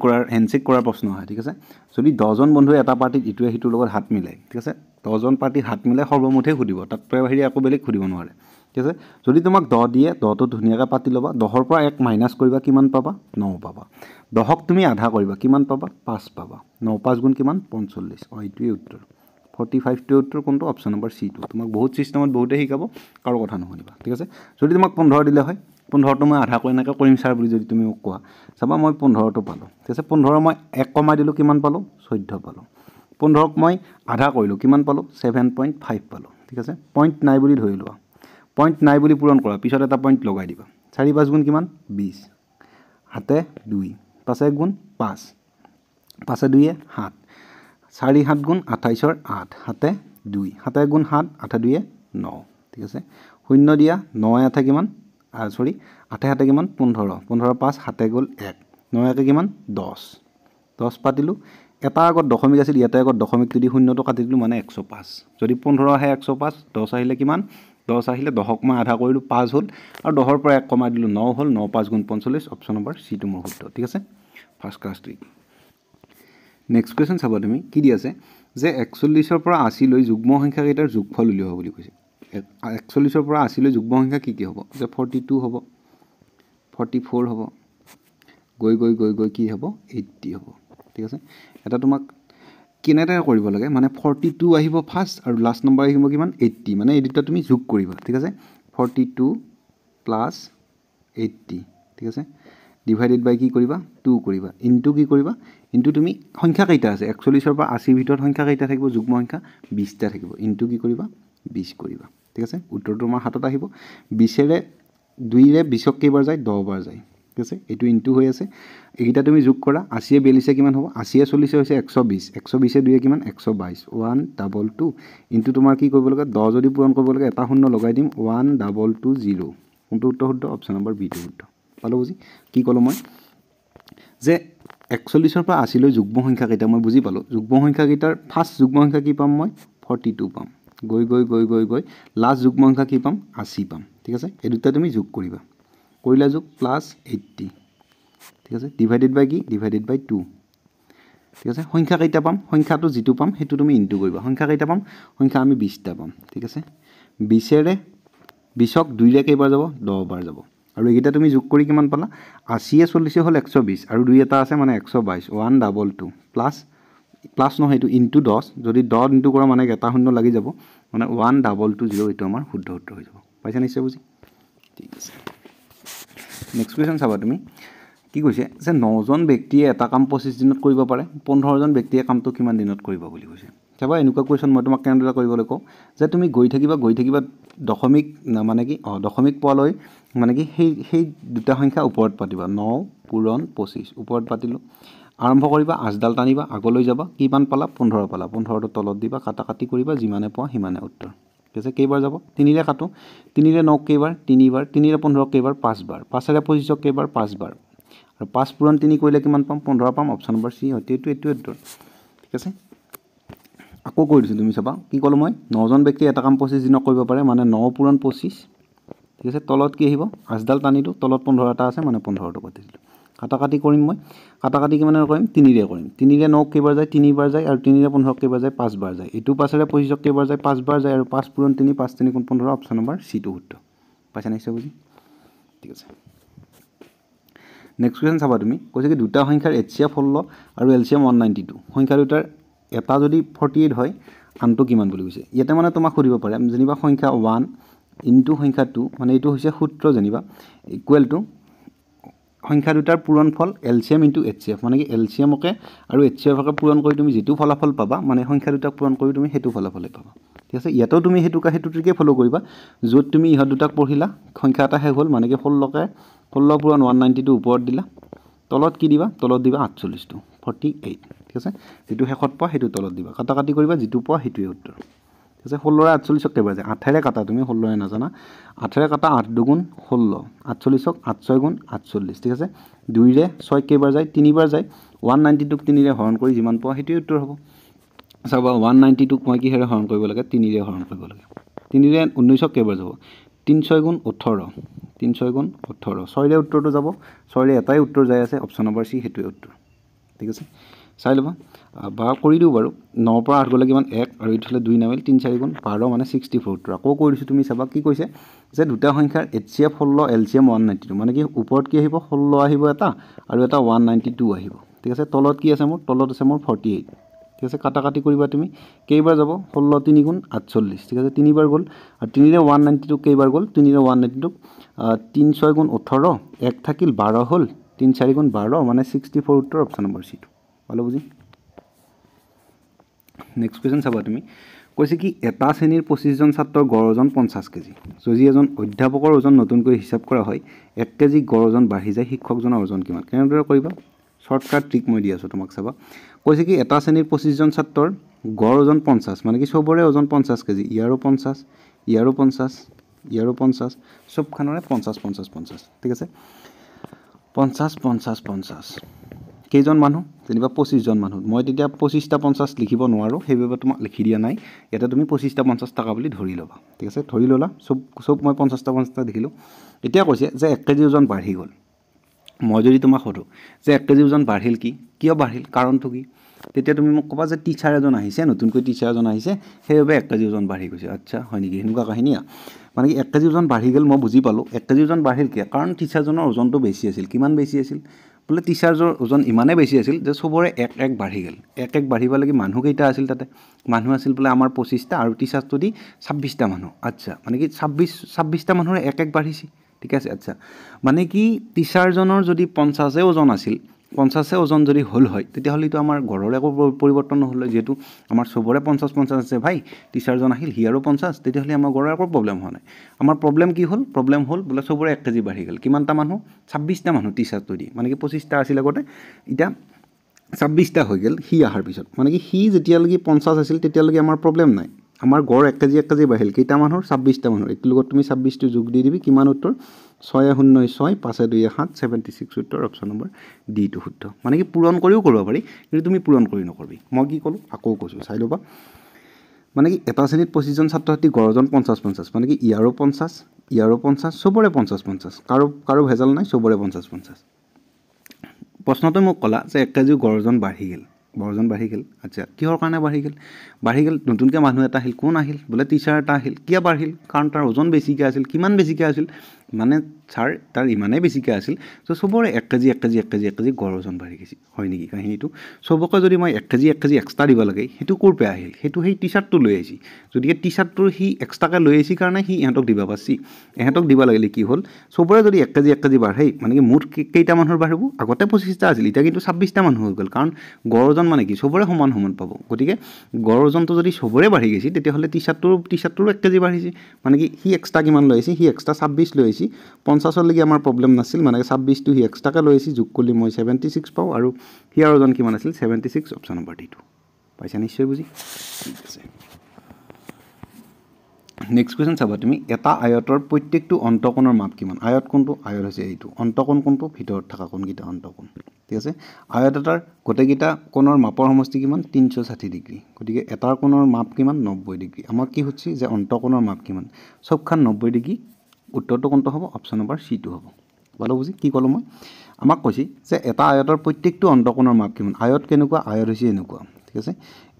কৰাৰ প্ৰশ্ন হয় ঠিক আছে যদি 10 জন বন্ধুৱে এটা পাৰ্টিত ইটোৱে হিটোৰ লগত হাত মিলাই ঠিক আছে 10 জন পাৰ্টি হাত মিলাই সৰ্বমুঠে খুদিব তাত বাহিৰে আকৌ বেলেগ খুদিব নোৱাৰে ঠিক আছে যদি তোমাক 10 দিয়ে 10টো ধুনিয়াকৈ পাতি ল'বা 10ৰ পৰা 1 মাইনাস কৰিবা কিমান পাবা 9 পাবা 10ক তুমি আধা কৰিবা কিমান পাবা 5 পাবা 9 5 গুণ কিমান 45 এইটোৱে উত্তৰ 45 টো উত্তৰ কোনটো অপচন নম্বৰ সি টো তোমাক বহুত সিস্টেমত বহুতে শিকাব কাৰো কথা নুশুনিবা ঠিক আছে যদি তোমাক 15 দিলে হয় 15টো মই আধা কৰি নাকা কৰিম স্যাৰ বুলি যদি তুমি মোক কোৱা চাবা মই 15টো পালো ঠিক আছে 15 মই 1 কমাই দিলো কিমান পালো 14 পালো 15ক মই আধা কৰিলো কিমান পালো 7.5 পালো ঠিক আছে পইণ্ট নাই বুলি ধৰি লোৱা পইণ্ট নাই বুলি পূৰণ কৰা পিছত এটা পইণ্ট লগাই দিবা 4 5 গুণ কিমান 20 হাতে 2 5 1 গুণ 5 5 2 এ 7 4 7 গুণ 28ৰ 8 হাতে 2 7 1 গুণ 7 8 2 এ 9 ঠিক আছে শূন্য দিয়া 9 8 কিমান সৰি 8 7 কিমান 15 15 5 হাতে গ'ল 1 9 1 কিমান 10 10 পাতিলো এটা আগত দশমিক আছিল ইয়াতে আগত দশমিক যদি শূন্যটো কাটি দিলো মানে 105 যদি 15 আহে 105 10 আহিলে কিমান 10 আহিলে 10ক মই আধা কৰিলো 5 হ'ল আৰু 10ৰ পৰা 1 কমাই দিলো 9 হ'ল 9 5 গুণ 45 অপচন নম্বৰ সি টো মোৰ শুদ্ধ ঠিক আছে first class trick next question চাবা তুমি কি দি আছে যে 41ৰ পৰা 80 লৈ যুগ্ম সংখ্যা কেইটাৰ যোগফল উলিয়াব বুলি কৈছে 41ৰ পৰা 80 লৈ যুগ্ম সংখ্যা কি হ'ব যে 42 হ'ব 44 হ'ব গৈ গৈ গৈ গৈ কি হ'ব 80 হ'ব ঠিক আছে এটা তোমাক কিনেদৰে কৰিব লাগে মানে 42 আহিব ফাৰ্স্ট আৰু লাষ্ট নম্বৰ আহিব কিমান 80 মানে এই দুটা তুমি যোগ কৰিবা ঠিক আছে 42 প্লাস 80 ঠিক আছে ডিভাইডেড বাই কি কৰিবা 2 কৰিবা ইনটু কি কৰিবা ইনটু তুমি সংখ্যা কেইটা আছে 41ৰ পৰা 80 ভিতৰত সংখ্যা কেইটা থাকিব যুগ্ম সংখ্যা 20টা থাকিব ইনটু কি কৰিবা 20 কৰিবা ঠিক আছে উত্তৰটো আমাৰ হাতত আহিব 20 ৰে 2 ৰে 20ক কেইবাৰ যায় 10 বাৰ যায় ঠিক আছে এটো ইনটু হৈ আছে এইটা তুমি যোগ কৰা 80 এ 42 কিমান হ'ব 80 এ 40 হৈছে 120 120 এ 2 এ কিমান 122 122 ইনটু তোমাৰ কি কৰিব লাগে 10 যদি পূৰণ কৰিব লাগে এটা শূন্য লগাই দিম 1220 কোনটো উত্তৰ শুদ্ধ অপচন নম্বৰ বি টো শুদ্ধ পালো বুজি কি কলো মই যে 41ৰ পৰা 80 লৈ যুগ্ম সংখ্যা কেইটা মই বুজি পালো যুগ্ম সংখ্যা কেইটাৰ ফাৰ্স্ট যুগ্ম সংখ্যা কি পাম মই 42 পাম গৈ গৈ গৈ গৈ গৈ লাষ্ট যুগ্ম সংখ্যা কি পাম 80 পাম ঠিক আছে এই দুটা তুমি যোগ কৰিবা কৰিলা যোগ প্লাস 80 ঠিক আছে ডিভাইডেড বাই কি ডিভাইডেড বাই 2 ঠিক আছে সংখ্যা কেইটা পাম সংখ্যাটো যেটো পাম হেতু তুমি ইনটু কৰিবা সংখ্যা কেইটা পাম সংখ্যা আমি 20টা পাম ঠিক আছে 20 ৰে 20ক 2 ৰে কেইবাৰ যাব 10 বাৰ যাব আৰু এইটা তুমি যোগ কৰি কিমান পালা 80 এ 40 হ'ল 120 আৰু 2 এটা আছে মানে 122 122 প্লাস প্লাস নহয় এটো ইনটু 10 যদি 10 ইনটু কৰা মানে এটা শূন্য লাগি যাব মানে 1220 এটো আমাৰ শুদ্ধ উত্তৰ হৈ যাব পাইছা নিশ্চয় বুজি ঠিক আছে নেক্সট কোৱেশ্চন চাবা তুমি কি কৈছে যে 9জন ব্যক্তিয়ে এটা কাম 25 দিনত কৰিব পাৰে 15জন ব্যক্তিয়ে কামটো কিমান দিনত কৰিব বুলি কৈছে চাবা এনেকুৱা কুৱেশ্যন মই তোমাক কেনেদৰে কৰিবলৈ কওঁ যে তুমি গৈ থাকিবা দশমিক মানে কি দশমিক পোৱালৈ মানে কি সেই দুটা সংখ্যা ওপৰত পাতিবা 9 পূৰণ 25 ওপৰত পাতিলোঁ আৰম্ভ কৰিবা আজডাল টানিবা আগলৈ যাবা কিমান পালা 15 পালা 15টো তলত দিবা কাটাকাটি কৰিবা যিমানে পোৱা সিমানে উত্তৰ ঠিক আছে কেইবাৰ যাব 3ৰে কাটো 3ৰে 9 কেইবাৰ 3বাৰ 3ৰে 15 কেইবাৰ 5বাৰ 5ৰে 25 কেইবাৰ 5বাৰ আৰু 5 পূৰণ 3 কৰিলে কিমান পাম 15 পাম অপশ্যন নম্বৰ চি হয়তো এইটো উত্তৰ ঠিক আছে আকৌ কৈ দিছোঁ তুমি চাবা কি ক'লো মই 9জন ব্যক্তি এটা কাম 25 দিনত কৰিব পাৰে মানে 9 পূৰণ 25 ঠিক আছে তলত কি আহিব আজডাল টানিটো তলত 15 এটা আছে মানে 15টো কাটি দিলোঁ কাটাকাটি কৰিম মই কাটাকাটি কিমানৰ কৰিম 3ৰে কৰিম 3ৰে 9 কেইবাৰ যায় 3বাৰ যায় আৰু 3ৰে 15 কেইবাৰ যায় 5বাৰ যায় এইটো 5ৰে 25 কেইবাৰ যায় 5বাৰ যায় আৰু 5 পূৰণ 3 5 3 গুণ 15 অপশ্যন নম্বৰ চিটো শুদ্ধ পাইছা নিশ্চয় বুজি ঠিক আছে নেক্সট কুৱেশ্যন চাবা তুমি কৈছে কি দুটা সংখ্যাৰ HCF 16 আৰু LCM 192 সংখ্যা দুটাৰ এটা যদি 48 হয় আনটো কিমান বুলি কৈছে ইয়াতে মানে তোমাক সুধিব পাৰে যেনিবা সংখ্যা 1 ইনটু সংখ্যা 2 মানে এইটো হৈছে সূত্ৰ যেনিবা ইকুৱেল টু সংখ্যা দুটাৰ পূৰণফল LCM ইনটু HCF মানে কি LCMকে আৰু HCFকে পূৰণ কৰি তুমি যেটো ফলাফল পাবা মানে সংখ্যা দুটাক পূৰণ কৰি তুমি হেতু ফলাফলে পাবা ঠিক আছে ইয়াতেও তুমি হেতু ট্ৰিকে ফলো কৰিবা য'ত তুমি ইহত দুটাক পঢ়িলা সংখ্যা এটা শেষ হ'ল মানে কি 16 পূৰণ 192 ওপৰত দিলা তলত কি দিবা তলত দিবা 48টো 48 ঠিক আছে যেটো শেষত পোৱা হেতু তলত দিবা কাটাকাটি কৰিবা যেটো পোৱা হেতুৱে উত্তৰ ঠিক আছে 16ৰে 48ক কেইবাৰ যায় 8ৰে কাটা তুমি 16ৰে নাজানা 8ৰে কাটা 8 দুগুণ 16 48ক 8 6 গুণ 48 ঠিক আছে 2ৰে 6 কেইবাৰ যায় 3বাৰ যায় 192ক 3ৰে হৰণ কৰি যিমান পোৱা হেতুৱে উত্তৰ হ'ব চাবা 192ক মই কিহেৰে হৰণ কৰিব লাগে 3ৰে হৰণ কৰিব লাগে 3ৰে 19ক কেইবাৰ যাব 3 6 গুণ 18 3 6 গুণ 18 6ৰে উত্তৰটো যাব 6ৰে এটাই উত্তৰ যায় আছে অপশ্যন নম্বৰ চি হেতুৱে উত্তৰ ঠিক আছে চাই ল'বা বা কৰি দিওঁ বাৰু 9 পৰা 8 গ'লে কিমান 1 আৰু ইফালে 2 নামিল 3 4 গুণ 12 মানে 64 উত্তৰ আকৌ কৈ দিছোঁ তুমি চাবা কি কৈছে যে দুটা সংখ্যাৰ HCF 16 LCM 192 মানে কি ওপৰত কি আহিব 16 আহিব এটা আৰু এটা 192 আহিব ঠিক আছে তলত কি আছে মোৰ তলত আছে মোৰ 48 ঠিক আছে কাটাকাটি কৰিবা তুমি কেইবাৰ যাব 16 3 গুণ 48 ঠিক আছে 3বাৰ গ'ল আৰু 3ৰে 192 কেইবাৰ গ'ল 3ৰে 192 3 6 গুণ 18 1 থাকিল 12 হ'ল 3 4 গুণ 12 মানে 64 উত্তৰ অপশ্যন নম্বৰ চি ভালো বুজি নেক্সট কুৱেশ্যন চাবা তুমি কৈছে কি এটা শ্ৰেণীৰ 25জন ছাত্ৰৰ গড় ওজন 50 কেজি যদি এজন অধ্যাপকৰ ওজন নতুনকৈ হিচাপ কৰা হয় 1 কেজি গড় ওজন বাঢ়ি যায় শিক্ষকজনৰ ওজন কিমান কেনেদৰে কৰিবা শৰ্টকাট ট্ৰিক মই দি আছোঁ তোমাক চাবা কৈছে কি এটা শ্ৰেণীৰ 25জন ছাত্ৰৰ গড় ওজন 50 মানে কি চবৰে ওজন 50 কেজি ইয়াৰো 50 ইয়াৰো 50 ইয়াৰো 50 সবখনৰে 50 50 50 ঠিক আছে 50 50 50 কেইজন মানুহ যেনিবা 25জন মানুহ মই তেতিয়া 25টা 50 লিখিব নোৱাৰোঁ সেইবাবে তোমাক লিখি দিয়া নাই ইয়াতে তুমি 25টা 50 টকা বুলি ধৰি ল'বা ঠিক আছে ধৰি ল'লা সব মই 50টা 50টা দেখিলোঁ এতিয়া কৈছে যে 1 কেজি ওজন বাঢ়ি গ'ল মই যদি তোমাক সোধোঁ যে 1 কেজি ওজন বাঢ়িল কিয় বাঢ়িল কাৰণটো কি তেতিয়া তুমি মোক ক'বা যে টিচাৰ এজন আহিছে নতুনকৈ টিচাৰ এজন আহিছে সেইবাবে 1 কেজি ওজন বাঢ়ি গৈছে আচ্ছা হয় নেকি এনেকুৱা কাহিনী মানে কি 1 কেজি ওজন বাঢ়ি গ'ল মই বুজি পালোঁ 1 কেজি ওজন বাঢ়িল কিয় কাৰণ টিচাৰজনৰ ওজনটো বেছি আছিল কিমান বেছি আছিল বোলে টিচাৰজনৰ ওজন ইমানেই বেছি আছিল যে চবৰে 1 বাঢ়ি গ'ল 1 বাঢ়িব লাগি মানুহ কেইটা আছিল তাতে মানুহ আছিল বোলে আমাৰ 25টা আৰু টিচাৰটো দি 26টা মানুহ আচ্ছা মানে কি 26টা মানুহৰে 1 বাঢ়িছে ঠিক আছে আচ্ছা মানে কি টিচাৰজনৰ যদি 50 ওজন আছিল 50 ওজন যদি হ'ল হয় তেতিয়াহ'লে তো আমাৰ ঘৰৰ একো পৰিৱৰ্তন নহ'ল যেহেতু আমাৰ চবৰে 50 50 আছে ভাই টিচাৰজন আহিল সি আৰু 50 তেতিয়াহ'লে আমাৰ ঘৰৰ একো প্ৰব্লেম হোৱা নাই আমাৰ প্ৰব্লেম কি হ'ল প্ৰব্লেম হ'ল বোলে চবৰে 1 কেজি বাঢ়ি গ'ল কিমানটা মানুহ 26টা মানুহ টিচাৰটো দি মানে কি 25টা আছিল আগতে এতিয়া 26টা হৈ গ'ল সি অহাৰ পিছত মানে কি সি যেতিয়ালৈকে 50 আছিল তেতিয়ালৈকে আমাৰ প্ৰব্লেম নাই আমাৰ গড় 1 কেজি বাঢ়িল কেইটা মানুহৰ 26টা মানুহৰ এইটো লগত তুমি 26টো যোগ দি দিবি কিমান উত্তৰ 6 0 6 5 2 7 76 উত্তৰ অপশ্যন নম্বৰ ডি টো শুদ্ধ মানে কি পূৰণ কৰিও কৰিব পাৰি কিন্তু তুমি পূৰণ কৰি নকৰিবি মই কি ক'লোঁ আকৌ কৈছোঁ চাই ল'বা মানে কি এটা শ্ৰেণীত 25জন ছাত্ৰ ছাত্ৰী গড় ওজন 50 50 মানে কি ইয়াৰো 50 চবৰে 50 50 কাৰো ভেজাল নাই চবৰে 50 50 প্ৰশ্নটো মোক ক'লা যে 1 কেজি গড় ওজন বাঢ়ি গ'ল আচ্ছা কিহৰ কাৰণে বাঢ়ি গ'ল নতুনকৈ মানুহ এটা আহিল কোন আহিল বোলে টিচাৰ এটা আহিল কিয় বাঢ়িল কাৰণ তাৰ ওজন বেছিকৈ আছিল কিমান বেছিকৈ আছিল মানে ছাৰ তাৰ ইমানেই বেছিকৈ আছিল চ' চবৰে 1 কেজি 1 কেজি 1 কেজি 1 কেজি গড় ওজন বাঢ়ি গৈছে হয় নেকি কাহিনীটো চবকে যদি মই 1 কেজি 1 কেজি এক্সট্ৰা দিব লাগে সেইটো ক'ৰ পৰা আহিল সেইটো সেই টি চাৰ্টটো লৈ আহিছে গতিকে টি চাৰ্টটোৰ সি এক্সট্ৰাকৈ লৈ আহিছে কাৰণে সি ইহঁতক দিব পাৰিছে ইহঁতক দিব লাগিলে কি হ'ল চবৰে যদি 1 কেজি 1 কেজি বাঢ়ে মানে কি মুঠ কেইটা মানুহৰ বাঢ়িব আগতে 25টা আছিল এতিয়া কিন্তু 26টা মানুহ হৈ গ'ল কাৰণ গড় ওজন মানে কি চবৰে সমান সমান পাব গতিকে গড় ওজনটো যদি চবৰে বাঢ়ি গৈছে তেতিয়াহ'লে টি চাৰ্টটোৰো 1 কেজি বাঢ়িছে মানে কি সি এক্সট্ৰা কিমান লৈ আহিছে সি এক্সট্ৰা 26 লৈ আহিছে 50লৈকে আমাৰ প্ৰব্লেম নাছিল মানে 26টো সি এক্সট্ৰাকৈ লৈ আহিছে যোগ কৰিলে মই 76 পাওঁ আৰু সিয়াৰ ওজন কিমান আছিল 76 অপশ্যন নম্বৰ D2 পাইছা নিশ্চয় বুজি ঠিক আছে নেক্সট কুৱেশ্যন চাবা তুমি এটা আয়তৰ প্ৰত্যেকটো অন্তকোণৰ মাপ কিমান আয়ত কোনটো আয়ত হৈছে এইটো অন্তকোণ কোনটো ভিতৰত থকা কোণকেইটা অন্তকোণ ঠিক আছে আয়ত এটাৰ গোটেইকেইটা কোণৰ মাপৰ সমষ্টি কিমান 360 ডিগ্ৰী গতিকে এটাৰ কোণৰ মাপ কিমান 90 ডিগ্ৰী আমাক কি সুধিছে যে অন্তকোণৰ মাপ কিমান সবখান 90 ডিগ্ৰী উত্তৰটো কোনটো হ'ব অপশ্যন নম্বৰ C2 হ'ব ভালো বুজি কি ক'লো মই আমাক কৈছে যে এটা আয়তৰ প্ৰত্যেকটো অন্তকোণৰ মাপ কিমান আয়ত কেনেকুৱা আয়ত হৈছে এনেকুৱা ঠিক আছে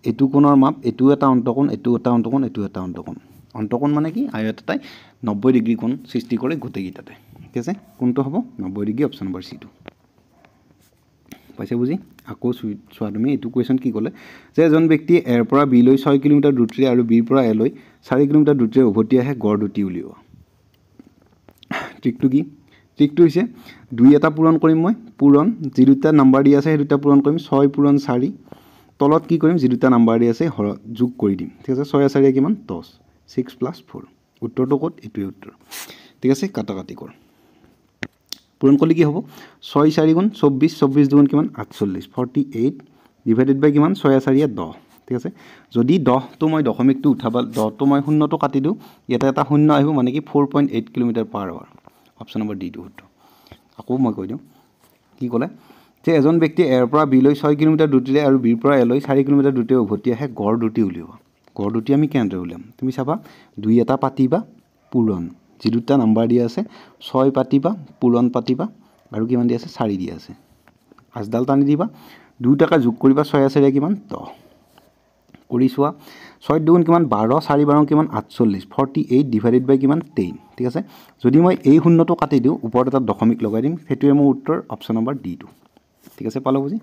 এইটো কোণৰ মাপ এইটো এটা অন্তকোণ এইটো এটা অন্তকোণ এইটো এটা অন্তকোণ অন্তকোণ মানে কি আয়ত এটাই 90 ডিগ্ৰী কোণ সৃষ্টি কৰে গোটেইকেইটাতে ঠিক আছে কোনটো হ'ব 90 ডিগ্ৰী অপশ্যন নম্বৰ C2 পাইছে বুজি আকৌ চোৱা তুমি এইটো কুৱেশ্যন কি ক'লে যে এজন ব্যক্তিয়ে এৰ পৰা বি লৈ 6 কিলোমিটাৰ দূৰত্বেৰে আৰু বিৰ পৰা এ লৈ 4 কিলোমিটাৰ দূৰত্বেৰে উভতি আহে গড় দুটি উলিওৱা ট্ৰিকটো কি ট্ৰিকটো হৈছে 2 এটা পূৰণ কৰিম মই পূৰণ যি দুটা নাম্বাৰ দি আছে সেই দুটা পূৰণ কৰিম 6 পূৰণ 4 তলত কি কৰিম যি দুটা নাম্বাৰ দি আছে যোগ কৰি দিম ঠিক আছে 6 4 কিমান 10 6 + 4 উত্তৰটো ক'ত এইটোৱে উত্তৰ ঠিক আছে কাটাকাটি কৰ পূৰণ কৰিলে কি হ'ব 6 4 গুণ 24 24 দুগুণ কিমান 48 48 ডিভাইডেড বাই কিমান 6 4 10 ঠিক আছে যদি 10টো মই দশমিকটো উঠাবা 10টো মই শূন্যটো কাটি দিওঁ ইয়াতে এটা শূন্য আহিব মানে কি 4.8 কিলোমিটাৰ/আৱাৰ অপশ্যন নম্বৰ D2 উত্তৰ আকৌ মই কৈ দিওঁ কি ক'লে যে এজন ব্যক্তিয়ে এৰ পৰা বি লৈ 6 কিলোমিটাৰ দূৰত্বেৰে আৰু বিৰ পৰা এ লৈ 4 কিলোমিটাৰ দূৰত্বেৰে উভতি আহে গড় দুটি উলিওৱা গড় দুটি আমি কেনেদৰে উলিয়াম তুমি চাবা 2 এটা পাতিবা পূৰণ যি দুটা নাম্বাৰ দিয়া আছে 6 পাতিবা পূৰণ পাতিবা আৰু কিমান দিয়া আছে 4 দিয়া আছে আজডাল টানি দিবা দুটাকা যোগ কৰিবা 6 4 কিমান 10 কৰি চোৱা 6 দুগুণ কিমান 12 4 12 কিমান 48 48 ডিভাইডেড বাই কিমান 10 ঠিক আছে যদি মই এই শূন্যটো কাটি দিওঁ ওপৰত এটা দশমিক লগাই দিম সেইটোৱে মোৰ উত্তৰ অপশ্যন নম্বৰ D2 ঠিক আছে পালো বুজি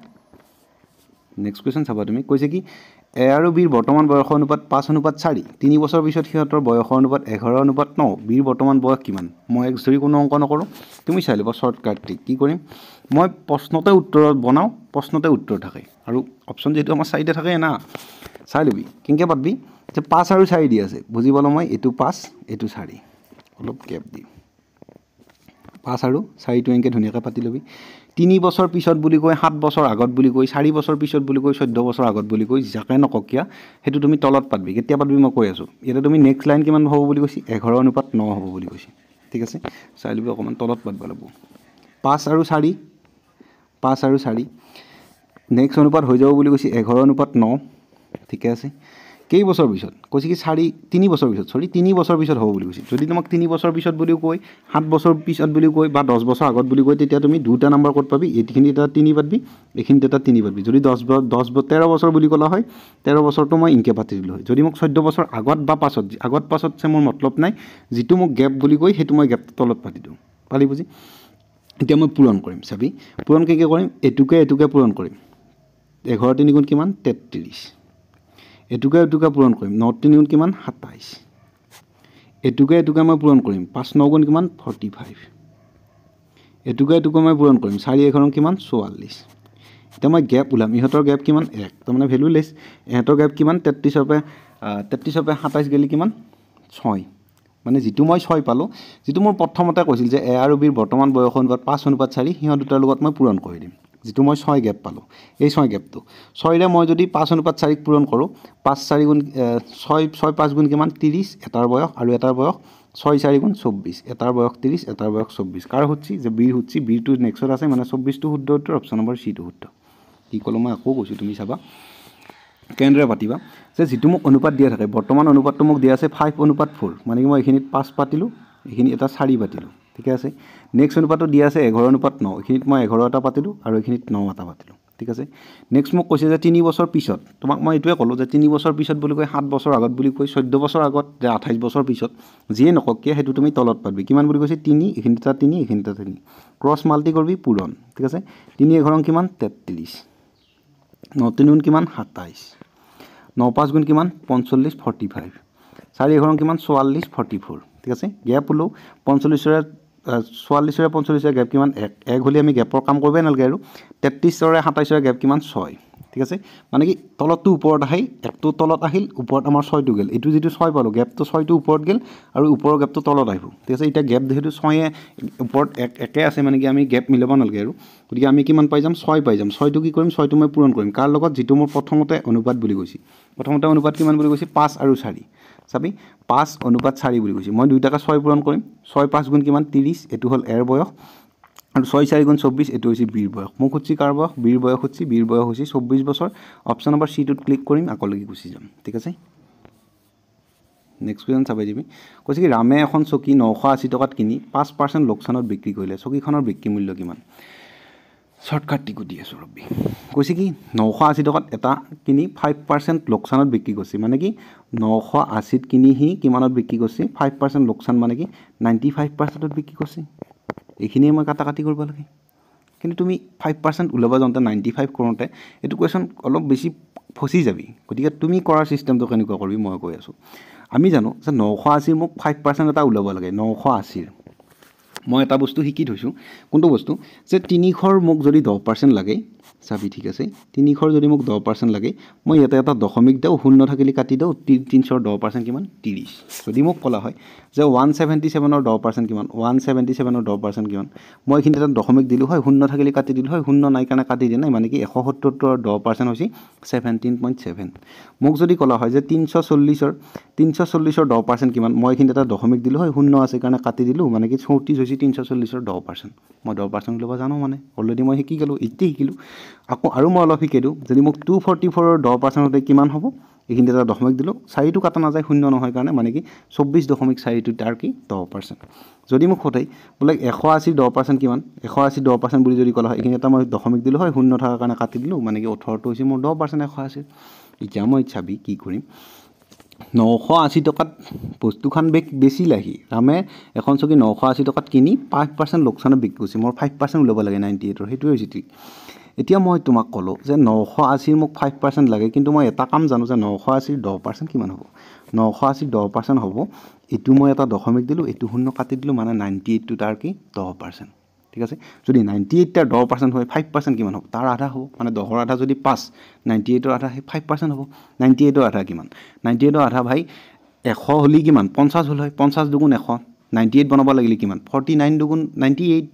নেক্সট কুৱেশ্যন চাবা তুমি কৈছে কি এ আৰু বিৰ বৰ্তমান বয়সৰ অনুপাত 5:4 3 বছৰ পিছত সিহঁতৰ বয়সৰ অনুপাত 11:9 বিৰ বৰ্তমান বয়স কিমান মই এক ধৰি কোনো অংক নকৰোঁ তুমি চাই ল'বা শৰ্টকাট ট্ৰিক কি কৰিম মই প্ৰশ্নতে উত্তৰত বনাওঁ প্ৰশ্নতে উত্তৰ থাকে আৰু অপশ্যন যেহেতু আমাৰ চাৰিটা থাকে না চাই ল'বি কেনেকৈ পাতবি যে 5 আৰু 4 দি আছে বুজি পালোঁ মই এইটো 5 এইটো 4 অলপ গেপ দি 5 আৰু 4টো এনেকৈ ধুনীয়াকৈ পাতি ল'বি 3 বছৰ পিছত বুলি কৈ 7 বছৰ আগত বুলি কৈ 4 বছৰ পিছত বুলি কৈ 14 বছৰ আগত বুলি কৈ যাকে নকক কিয়া সেইটো তুমি তলত পাতবি কেতিয়া পাতবি মই কৈ আছোঁ ইয়াতে তুমি নেক্সট লাইন কিমান হ'ব বুলি কৈছি 11:9 হ'ব বুলি কৈছি ঠিক আছে চাই ল'বি অকণমান তলত পাতব লাগিব 5 আৰু 4 নেক্সট অনুপাত হৈ যাব বুলি কৈছি 11:9 ঠিকে আছে কেই বছৰ পিছত কৈছে কি 3 বছৰ পিছত 3 বছৰ পিছত হ'ব বুলি কৈছে যদি তোমাক 3 বছৰ পিছত বুলিও কৈ 7 বছৰ পিছত বুলিও কৈ বা 10 বছৰ আগত বুলি কৈ তেতিয়া তুমি দুটা নাম্বাৰ ক'ত পাবি এইখিনি এটা 3 পাবি এইখিনিত এটা 3 পাবি যদি 13 বছৰ বুলি ক'লা হয় 13 বছৰটো মই ইনকে পাতি দিলোঁ হয় যদি মোক 14 বছৰ আগত বা পাছত মোৰ মতলব নাই যিটো মোক গেপ বুলি কৈ সেইটো মই গেপটো তলত পাতি দিওঁ পালি বুজি এতিয়া মই পূৰণ কৰিম চাবি পূৰণ কেনেকৈ কৰিম এটুকে পূৰণ কৰিম 11 3 গুণ কিমান 33 এটুকে পূৰণ কৰিম 9 3 গুণ কিমান 27 এটুকে মই পূৰণ কৰিম 5 9 গুণ কিমান 45 এটুকে মই পূৰণ কৰিম 4 11 কিমান 44 এতিয়া মই গেপ ওলাম ইহঁতৰ গেপ কিমান 1 তাৰমানে ভেলু লেছ ইহঁতৰ গেপ কিমান 33 পৰা 27 গেলি কিমান 6 মানে যিটো মই 6 পালোঁ যিটো মোৰ প্ৰথমতে কৈছিল যে এ আৰু বিৰ বৰ্তমান বয়সৰ অনুপাত 5:4 সিহঁত দুটাৰ লগত মই পূৰণ কৰি দিম যিটো মই 6 গেপ পালোঁ এই 6 গেপটো 6ৰে মই যদি 5:4 পূৰণ কৰোঁ 5 4 গুণ 6 5 গুণ কিমান 30 এটাৰ বয়স আৰু এটাৰ বয়স 6 4 গুণ 24 এটাৰ বয়স 30 এটাৰ বয়স 24 কাৰ সুধছি যে বিৰ সুধছি বিৰটো নেক্সট আছে মানে 24টো শুদ্ধ উত্তৰ অপশ্যন নম্বৰ C2 শুদ্ধ কি ক'লোঁ মই আকৌ কৈছোঁ তুমি চাবা কেনেদৰে পাতিবা যে যিটো মোক অনুপাত দিয়া থাকে বৰ্তমান অনুপাতটো মোক দিয়া আছে 5:4 মানে কি মই এইখিনিত 5 পাতিলোঁ এইখিনি এটা 4 পাতিলোঁ ঠিকে আছে নেক্সট অনুপাতটো দিয়া আছে 11:9 এইখিনিত মই 11 এটা পাতিলোঁ আৰু এইখিনিত 9 এটা পাতিলোঁ ঠিক আছে নেক্সট মোক কৈছে যে 3 বছৰ পিছত তোমাক মই এইটোৱে ক'লোঁ যে 3 বছৰ পিছত বুলি কৈ 7 বছৰ আগত বুলি কৈ 14 বছৰ আগত যে 28 বছৰ পিছত যিয়ে নকওক কিয় সেইটো তুমি তলত পাবি কিমান বুলি কৈছে 3 এইখিনিটা 3 এইখিনিটা 3 ক্ৰছ মাল্টি কৰিবি পূৰণ ঠিক আছে 3 এঘৰং কিমান 33 9 3 গুণ কিমান 27 9 5 গুণ কিমান 45 45 4 এঘৰং কিমান 44 44 ঠিক আছে গ্যাপ হলো 45 44 45 গ্যাপ কিমান 1 হলি আমি গ্যাপৰ কাম কৰিবই নালাগে আৰু 33 27 গ্যাপ কিমান 6 ঠিক আছে মানে কি তলতটো ওপৰত আহিল একটো তলত আহিল ওপৰত আমাৰ 6 টো গেল এটো যেটো 6 পালো গ্যাপটো 6 টো ওপৰত গেল আৰু ওপৰৰ গ্যাপটো তলত আহিব ঠিক আছে এটা গ্যাপ যেহেতু 6 এ ওপৰত একে আছে মানে কি আমি গ্যাপ মিলাব নালাগে আৰু গতিকে আমি কিমান পাই যাম 6 পাই যাম 6 টো কি কৰিম 6 টো মই পূৰণ কৰিম কাৰ লগত যেটো মোৰ প্ৰথমতে অনুপাত বুলি কৈছি প্ৰথমতে অনুপাত কিমান বুলি কৈছি 5 আৰু 4 চাবি 5 অনুপাত 4 বুলি কৈছি মই দুইটাকা 6 পূৰণ কৰিম 6 5 গুণ কিমান 30 এটো হল এৰ বয়স আৰু 6 4 গুণ 24 এটো হৈছে বীৰ বয়স মোক খুচি কাৰ বয়স বীৰ বয়স খুচি বীৰ বয়স হৈছে 24 বছৰ অপচন নম্বৰ সি টোত ক্লিক কৰিম আকলৈকে গুচি যাম ঠিক আছে নেক্সট কোৱেশ্চন চাবাই দিবি কৈছে কি ৰামে এখন চকী 980 টকাত কিনি 5% লোকসানত বিক্ৰী কৰিলে চকীখনৰ বিক্ৰী মূল্য কিমান শৰ্টকাট টিকু দি আছো ৰবি কৈছে কি 980 টকাত এটা কিনি 5% লোকসানত বিক্ৰী কৰিছে মানে কি 980 ত কিনি হি কিমানত বিক্ৰী কৰিছে 5% লোকসান মানে কি 95% ত বিক্ৰী কৰিছে এইখিনি মই কাটাকাটি কৰিব লাগে কিন্তু তুমি 5% উলাব যাওঁতে 95 কৰোঁতে এটো কোৱেশ্চন অলপ বেছি ফসি যাবি গতিকে তুমি কৰাৰ সিস্টেমটো কেনেকুৱা কৰিবি মই কৈ আছো আমি জানো যে 980 মোক 5% এটা উলাব লাগে 980 মই এটা বস্তু শিকি থৈছো কোনটো বস্তু যে 300 মোক যদি 10% লাগে চাবি ঠিক আছে 300 যদি মোক 10% লাগে মই এটা এটা দশমিক দাও শূন্য থাকিলে কাটি দাও 300 10% কিমান 30 যদি মোক কলা হয় যে 177 ৰ 10% কিমান 177 ৰ 10% কিমান মই এখিনিতে এটা দশমিক দিলু হয় শূন্য থাকিলে কাটি দিলু হয় শূন্য নাই কাৰণে কাটি দিয়া নাই মানে কি 170 ৰ 10% হৈছে 17.7 মোক যদি কলা হয় যে 340 ৰ 10% কিমান মই এখিনিতে এটা দশমিক দিলু হয় শূন্য আছে কাৰণে কাটি দিলু মানে কি 34 হৈছে 340 ৰ 10% মই 10% লবা জানো মানে অলৰেডি মই শিকি গলো ইতি শিকিলু আকৌ আৰু মই অলপ শিকিলো যদি মোক 244 ৰ 10% হতে কিমান হ'ব এখিনিতে এটা দশমিক দিলু 4 টো কাটা না যায় শূন্য নহয় কাৰণে মানে কি 24.4 টো তাৰ কি 10% যদি মোক হতেই বলে 180 10% কিমান 180 10% বুলি যদি কলা হয় এখিনি এটা মই দশমিক দিলু হয় শূন্য থাকাৰ কাৰণে কাটি দিলু মানে কি 18 টো হৈছে মোৰ 10% 180 ইতিয়া মই চাবি কি কৰিম 980 টকাত বস্তুখান বেছি লাগি ৰামে এখন চকী 980 টকাত কিনি 5% লোকসানত বিক্ৰী কৰিছে মোৰ 5% উলাব লাগে 98 ৰ হেতুৱে হৈছে ঠিক এতিয়া মই তোমাক কলো যে 980 মোক 5% লাগে কিন্তু মই এটা কাম জানো যে 980 10% কিমান হ'ব 980 10% হ'ব এটু মই এটা দশমিক দিলু এটু শূন্য কাটি দিলু মানে 98 টো তাৰ কি 10% ঠিক আছে যদি 98 টা 10% হয় 5% কিমান হ'ব তাৰ আধা হ'ব মানে 10 ৰ আধা যদি 5 98 ৰ আধা 5% হ'ব 98 ৰ আধা কিমান 98 ৰ আধা ভাই 100 হলি কিমান 50 হল হয় 50 দুগুণ 100 98 বনাব লাগিলে কিমান 49 দুগুণ 98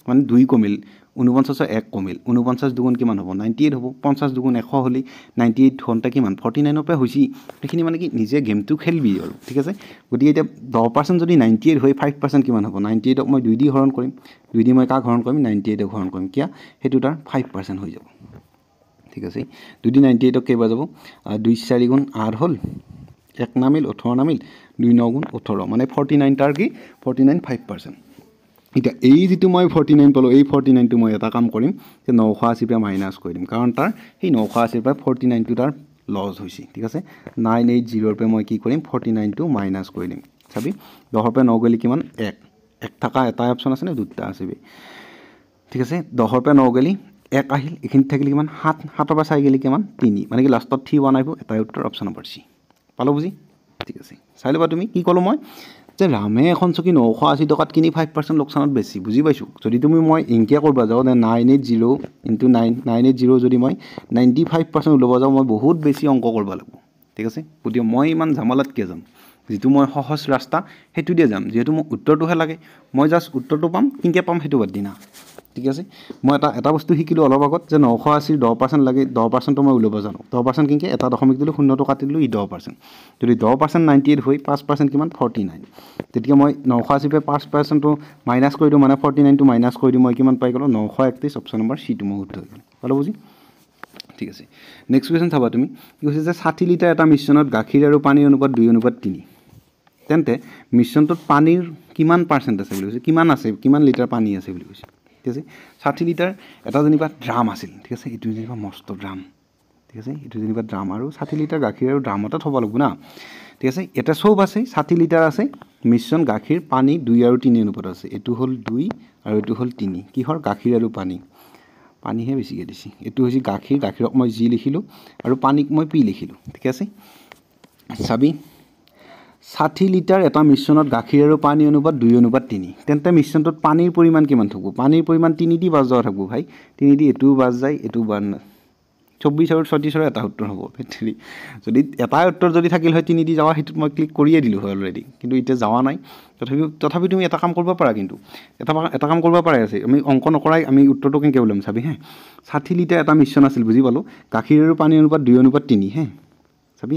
মানে 2 কমিল 49 1 কমিল 49 দুগুণ কিমান হ'ব 98 হ'ব 50 দুগুণ 100 হলি 98 ঘন্টা কিমান 49 ৰ পৰা হৈছি এখিনি মানে কি নিজে গেমটো খেলবি আৰু ঠিক আছে গতি এটা 10% যদি 98 হয় 5% কিমান হ'ব 98 ক মই 2 দি হৰণ কৰিম 2 দি মই কাক হৰণ কৰিম 98 ক হৰণ কৰিম কিয়া হেতু তাৰ 5% হৈ যাব ঠিক আছে 2 দি 98 ক কেবা যাব 2 4 গুণ 8 হল 1 নামিল 18 নামিল 2 9 গুণ 18 মানে 49 তাৰ কি 49 5% এটা এই যেটো মই 49 পালো এই 49 টো মই এটা কাম কৰিম যে 980 পৰা মাইনাস কৰি দিম কাৰণ তাৰ এই 980 পৰা 49 টো তাৰ লস হৈছে ঠিক আছে 980 ৰ পৰা মই কি কৰিম 49 টো মাইনাস কৰি দিম চাবি 10 ৰ পৰা 9 গলি কিমান 1 থাকা এটা অপচন আছে নে দুটা আছে ঠিক আছে 10 ৰ পৰা 9 গলি 1 আহিল এখিনি থাকিলে কিমান 7 7 ৰ পৰা 4 গলি কিমান 3 মানে কি লাষ্টত 3 1 আহিব এটা উত্তৰ অপচন নম্বৰ সি পালো বুজি ঠিক আছে চাই লবা তুমি কি কলো মই যে ৰামে এখন চকী 980 টকাত কিনি 5% লোকসানত বেছি বুজি পাইছো যদি তুমি মই ইনকে কৰবা যাও 980 * 9 980 যদি মই 95% উলাব যাও মই বহুত বেছি অংক কৰবা লাগব ঠিক আছে গতি মই ইমান জামালাত কে যাম যেটো মই সহজ ৰাস্তা হেতু দিয়ে যাম যেহেতু মোক উত্তৰটো হে লাগে মই জাস্ট উত্তৰটো পাম কিনকে পাম হেতু বাদ দিনা ঠিক আছে মই এটা বস্তু শিকিলো অলপ আগত যে 980 10% লাগে 10% মই উলাব জানো 10% কিনকে এটা দশমিক দিলু শূন্যটো কাটি দিলু ই 10% যদি 10% 98 হয় 5% কিমান 49 তেতিয়া মই 980 পে 5% টো মাইনাস কৰি দিও মানে 49 টো মাইনাস কৰি দিও মই কিমান পাই গলো 931 অপচন নম্বৰ সি টো মই উত্তৰ হৈ গল পালো বুজি ঠিক আছে নেক্সট কোৱেশ্চন চাবা তুমি কি কৈছে যে 60 লিটাৰ এটা মিশ্ৰণত গাখীৰ আৰু পানীৰ অনুপাত 2:3 তেন্তে মিশ্ৰণটোত পানীৰ কিমান পাৰ্সেন্ট আছে বুলি কৈছে কিমান লিটাৰ পানী আছে বুলি কৈছে ঠিক আছে 60 লিটাৰ এটা যেনিবা ড্ৰাম আছিল ঠিক আছে এইটো যেনিবা মস্ত ড্ৰাম ঠিক আছে এইটো যেনিবা ড্ৰাম আৰু 60 লিটাৰ গাখীৰ আৰু ড্ৰামতে থ'ব লাগিব না ঠিক আছে এটা চব আছে 60 লিটাৰ আছে মিশ্ৰণ গাখীৰ পানী 2 আৰু 3 অনুপাত আছে এইটো হ'ল 2 আৰু এইটো হ'ল 3 কিহৰ গাখীৰ আৰু পানীহে বেছিকৈ দিছে এইটো হৈছে গাখীৰক মই জি লিখিলোঁ আৰু পানীক মই পি লিখিলোঁ ঠিক আছে চাবি 60 লিটাৰ এটা মিশ্ৰণত গাখীৰ আৰু পানী অনুপাত 2 অনুপাত 3 তেন্তে মিশ্ৰণটোত পানীৰ পৰিমাণ কিমান থাকিব পানীৰ পৰিমাণ 3 দি বাজ যোৱা থাকিব ভাই 3 দি এইটোও বাজ যায় এইটোও বাজ না 24 আৰু 36 এটা উত্তৰ হ'ব ভেটৰি যদি এটা উত্তৰ যদি থাকিল হয় 3 দি যাওয়া হেতুত মই ক্লিক কৰিয়ে দিলোঁ হয় অলৰেডি কিন্তু এতিয়া যাওয়া নাই তথাপি তুমি এটা কাম কৰিব পাৰা কিন্তু এটা কাম কৰিব পাৰে আছে আমি অংক নকৰাই আমি উত্তৰটো কেনেকৈ ওলাম চাবি হে 60 লিটাৰ এটা মিশ্ৰণ আছিল বুজি পালো গাখীৰ আৰু পানী অনুপাত 2 অনুপাত 3 হে চাবি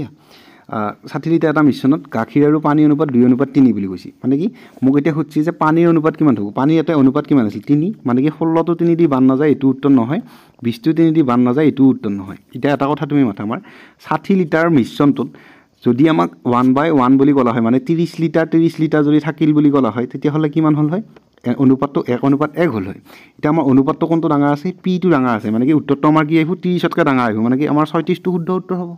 60 লিটাৰ এটা মিশ্ৰণত গাখীৰ আৰু পানী অনুপাত 2 অনুপাত 3 বুলি কৈছে মানে কি মোক এতিয়া খুঁজছি যে পানীৰ অনুপাত কিমান হ'ব পানীৰ এটা অনুপাত কিমান আছিল 3 মানে কি 16 টো 3 দি বান নাযায় এইটো উত্তৰ নহয় 20 টো 3 দি বান নাযায় এইটো উত্তৰ নহয় এতিয়া এটা কথা তুমি মাথা মাৰ 60 লিটাৰ মিশ্ৰণটোত যদি আমাক 1/1 বুলি কলা হয় মানে 30 লিটাৰ যদি থাকিল বুলি কলা হয় তেতিয়া হলে কিমান হল হয় অনুপাতটো 1:1 হল হয় এটা আমাৰ অনুপাতটো কোনটো ডাঙৰ আছে p টো ডাঙৰ আছে মানে কি উত্তৰটো আমাৰ কি আহিব 30 তকৈ ডাঙৰ আহিব মানে কি আমাৰ 36 টো শুদ্ধ উত্তৰ হ'ব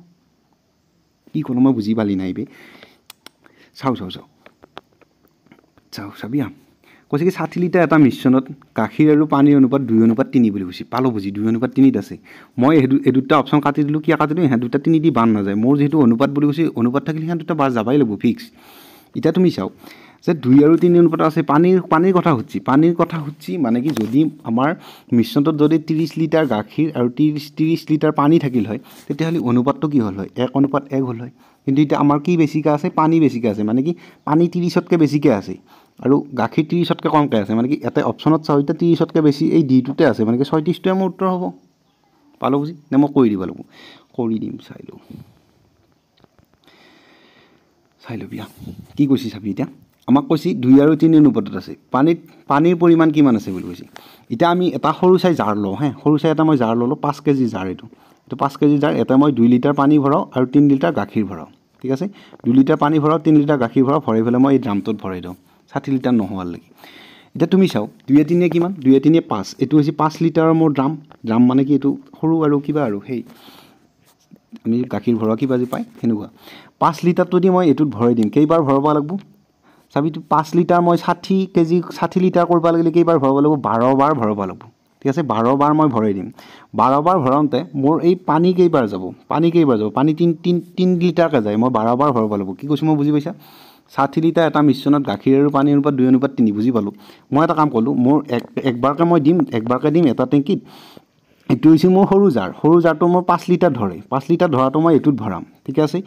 কি কোনো মই বুজি পালি নাই বে চাও চাবিয়া কৈছে কি 60 লিটাৰ এটা মিশ্ৰণত গাখীৰ আৰু পানীৰ অনুপাত 2 অনুপাত 3 বুলি কৈছে পালো বুজি 2 অনুপাত 3 আছে মই এই দুটা অপচন কাটি দিলো কি কাটি দিলো হে দুটা 3 দি বান নাযায় মোৰ যেহেতু অনুপাত বুলি কৈছে অনুপাত থাকিলে হে দুটা বাৰ যাবাই লাগিব ফিক্স এটা তুমি চাও যে 2 আৰু 3 অনুপাত আছে পানীৰ কথা হচ্ছে মানে কি যদি আমাৰ মিশ্ৰণটোত যদি 30 লিটাৰ গাখীৰ আৰু 30 লিটাৰ পানী থাকিল হয় তেতিয়া হলি অনুপাতটো কি হল হয় 1:1 হল হয় কিন্তু এটা আমাৰ কি বেছিকৈ আছে পানী বেছিকৈ আছে মানে কি পানী 30 তকৈ বেছিকৈ আছে আৰু গাখীৰ 30 তকৈ কমকৈ আছে মানে কি এটা অপচনত চাও এটা 30 তকৈ বেছি এই ডিটোতে আছে মানে কি 36 টোৱে মোৰ উত্তৰ হ'ব পালো বুজি নে মই কৰি দিব লাগিব কৰি দিম চাই লো বিয়া কি কৈছি চাবি এতিয়া আমাক কৈছি 2 আৰু 3 অনুপাতত আছে পানীৰ পৰিমাণ কিমান আছে বুলি কৈছি এটা আমি এটা সৰু চাই জাৰ লও হে সৰু চাই এটা মই জাৰ ললো 5 কেজি জাৰ এইটো 5 কেজি জাৰ এটা মই 2 লিটাৰ পানী ভৰাও আৰু 3 লিটাৰ গাখীৰ ভৰাও ঠিক আছে 2 লিটাৰ পানী ভৰাও 3 লিটাৰ গাখীৰ ভৰাও ভৰাই ফেলে মই এই ড্ৰামটোত ভৰাই দিওঁ 60 লিটাৰ নহোৱাৰ লাগি এটা তুমি চাও 2 3 কিমান 2 3 5 এটো হৈছে 5 লিটাৰৰ মোৰ ড্ৰাম মানে কি এটো সৰু আৰু কিবা আৰু হেই আমি গাখীৰ ভৰোৱা কিবা যে পাই হেনুৱা 5 লিটাৰটো দি মই এটোত ভৰাই দিম কেইবাৰ ভৰাব লাগিব চাবি 5 লিটাৰ মই 60 লিটাৰ কৰিব লাগিলে কেইবাৰ ভৰাব লাগিব 12 বাৰ ভৰাব লাগিব ঠিক আছে 12 বাৰ মই ভৰাই দিম 12 বাৰ ভৰাওঁতে মোৰ এই পানী কেইবাৰ যাব পানী 3 লিটাৰকৈ যায় মই 12 বাৰ ভৰাব লাগিব কি কৈছো মই বুজি পাইছা 60 লিটাৰ এটা মিশ্ৰণত গাখীৰ আৰু পানী অনুপাত 2 অনুপাত 3 বুজি পালো মই এটা কাম কৰিলো মোৰ একবাৰকৈ মই দিম এটা টেংকিত এটো হৈছে মোৰ সৰু জাৰটো মোৰ 5 লিটাৰ ধৰে 5 লিটাৰ ধৰাটো মই এটোত ভৰাম ঠিক আছে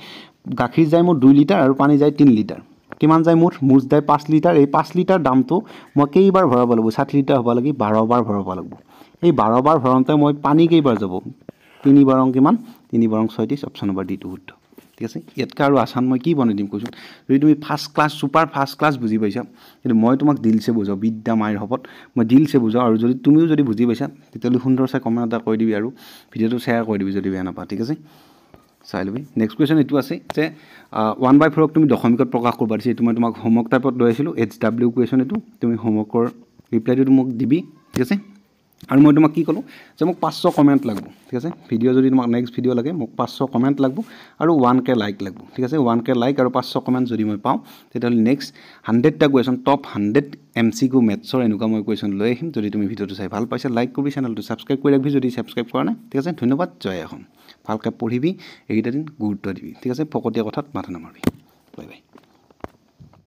গাখীৰ যায় মোৰ 2 লিটাৰ আৰু পানী যায় 3 লিটাৰ কিমান যায় মোৰ যায় 5 লিটাৰ এই 5 লিটাৰ দামটো মই কেইবাৰ ভৰাব লাগিব 60 লিটাৰ হ'ব লাগি 12 বাৰ ভৰাব লাগিব এই 12 বাৰ ভৰাওঁতে মই পানী কেইবাৰ যাব 3 বাৰং কিমান 3 বাৰং 36 অপচন নম্বৰ ডি টো শুদ্ধ ঠিক আছে ইয়াতকৈ আৰু আসান মই কি বনাই দিম কৈছো যদি তুমি সুপাৰ ফাৰ্ষ্ট ক্লাছ বুজি পাইছা কিন্তু মই তোমাক দিলছে বুজাও বিদ্যা মাইৰ হবত মই দিলছে বুজাও আৰু যদি তুমিও যদি বুজি পাইছা তেতিয়ালে সুন্দৰ চাই কমেন্ট এটা কৰি দিবি আৰু ভিডিওটো শ্বেয়াৰ কৰি দিবি যদি বেয়া নাপা ঠিক আছে চাই লবি নেক্সট কোৱেশ্চন এটো আছে যে 1/4 ক তুমি দশমিকত প্ৰকাশ কৰবা দিছে এটো মই তোমাক হোমৱৰ্ক টাইপত লৈ আছিলো HW কোৱেশ্চন এটো তুমি হোমৱৰ্কৰ ৰিপ্লাইটো মোক দিবি ঠিক আছে আৰু মই তোমাক কি কলো যে মোক 500 কমেন্ট লাগব ঠিক আছে ভিডিও যদি তোমাক নেক্সট ভিডিও লাগে মোক 500 কমেন্ট লাগব আৰু 1k লাইক লাগব ঠিক আছে 1k লাইক আৰু 500 কমেন্ট যদি মই পাও তেতিয়ালে নেক্সট 100 টা কোৱেশ্চন টপ 100 MCQ মেথছৰ এনেকুৱা মই কোৱেশ্চন লৈ আহিম যদি তুমি ভিডিওটো চাই ভাল পাইছা লাইক কৰিবি চেনেলটো সাবস্ক্ৰাইব কৰি ৰাখবি যদি সাবস্ক্ৰাইব কৰা নাই ঠিক আছে ধন্যবাদ জয় এখন ভালকৈ পঢ়িবি এইটা দিন গুৰুত্ব দিবি ঠিক আছে ফকতীয়া কথাত মাথা নামাৰিবি বাই বাই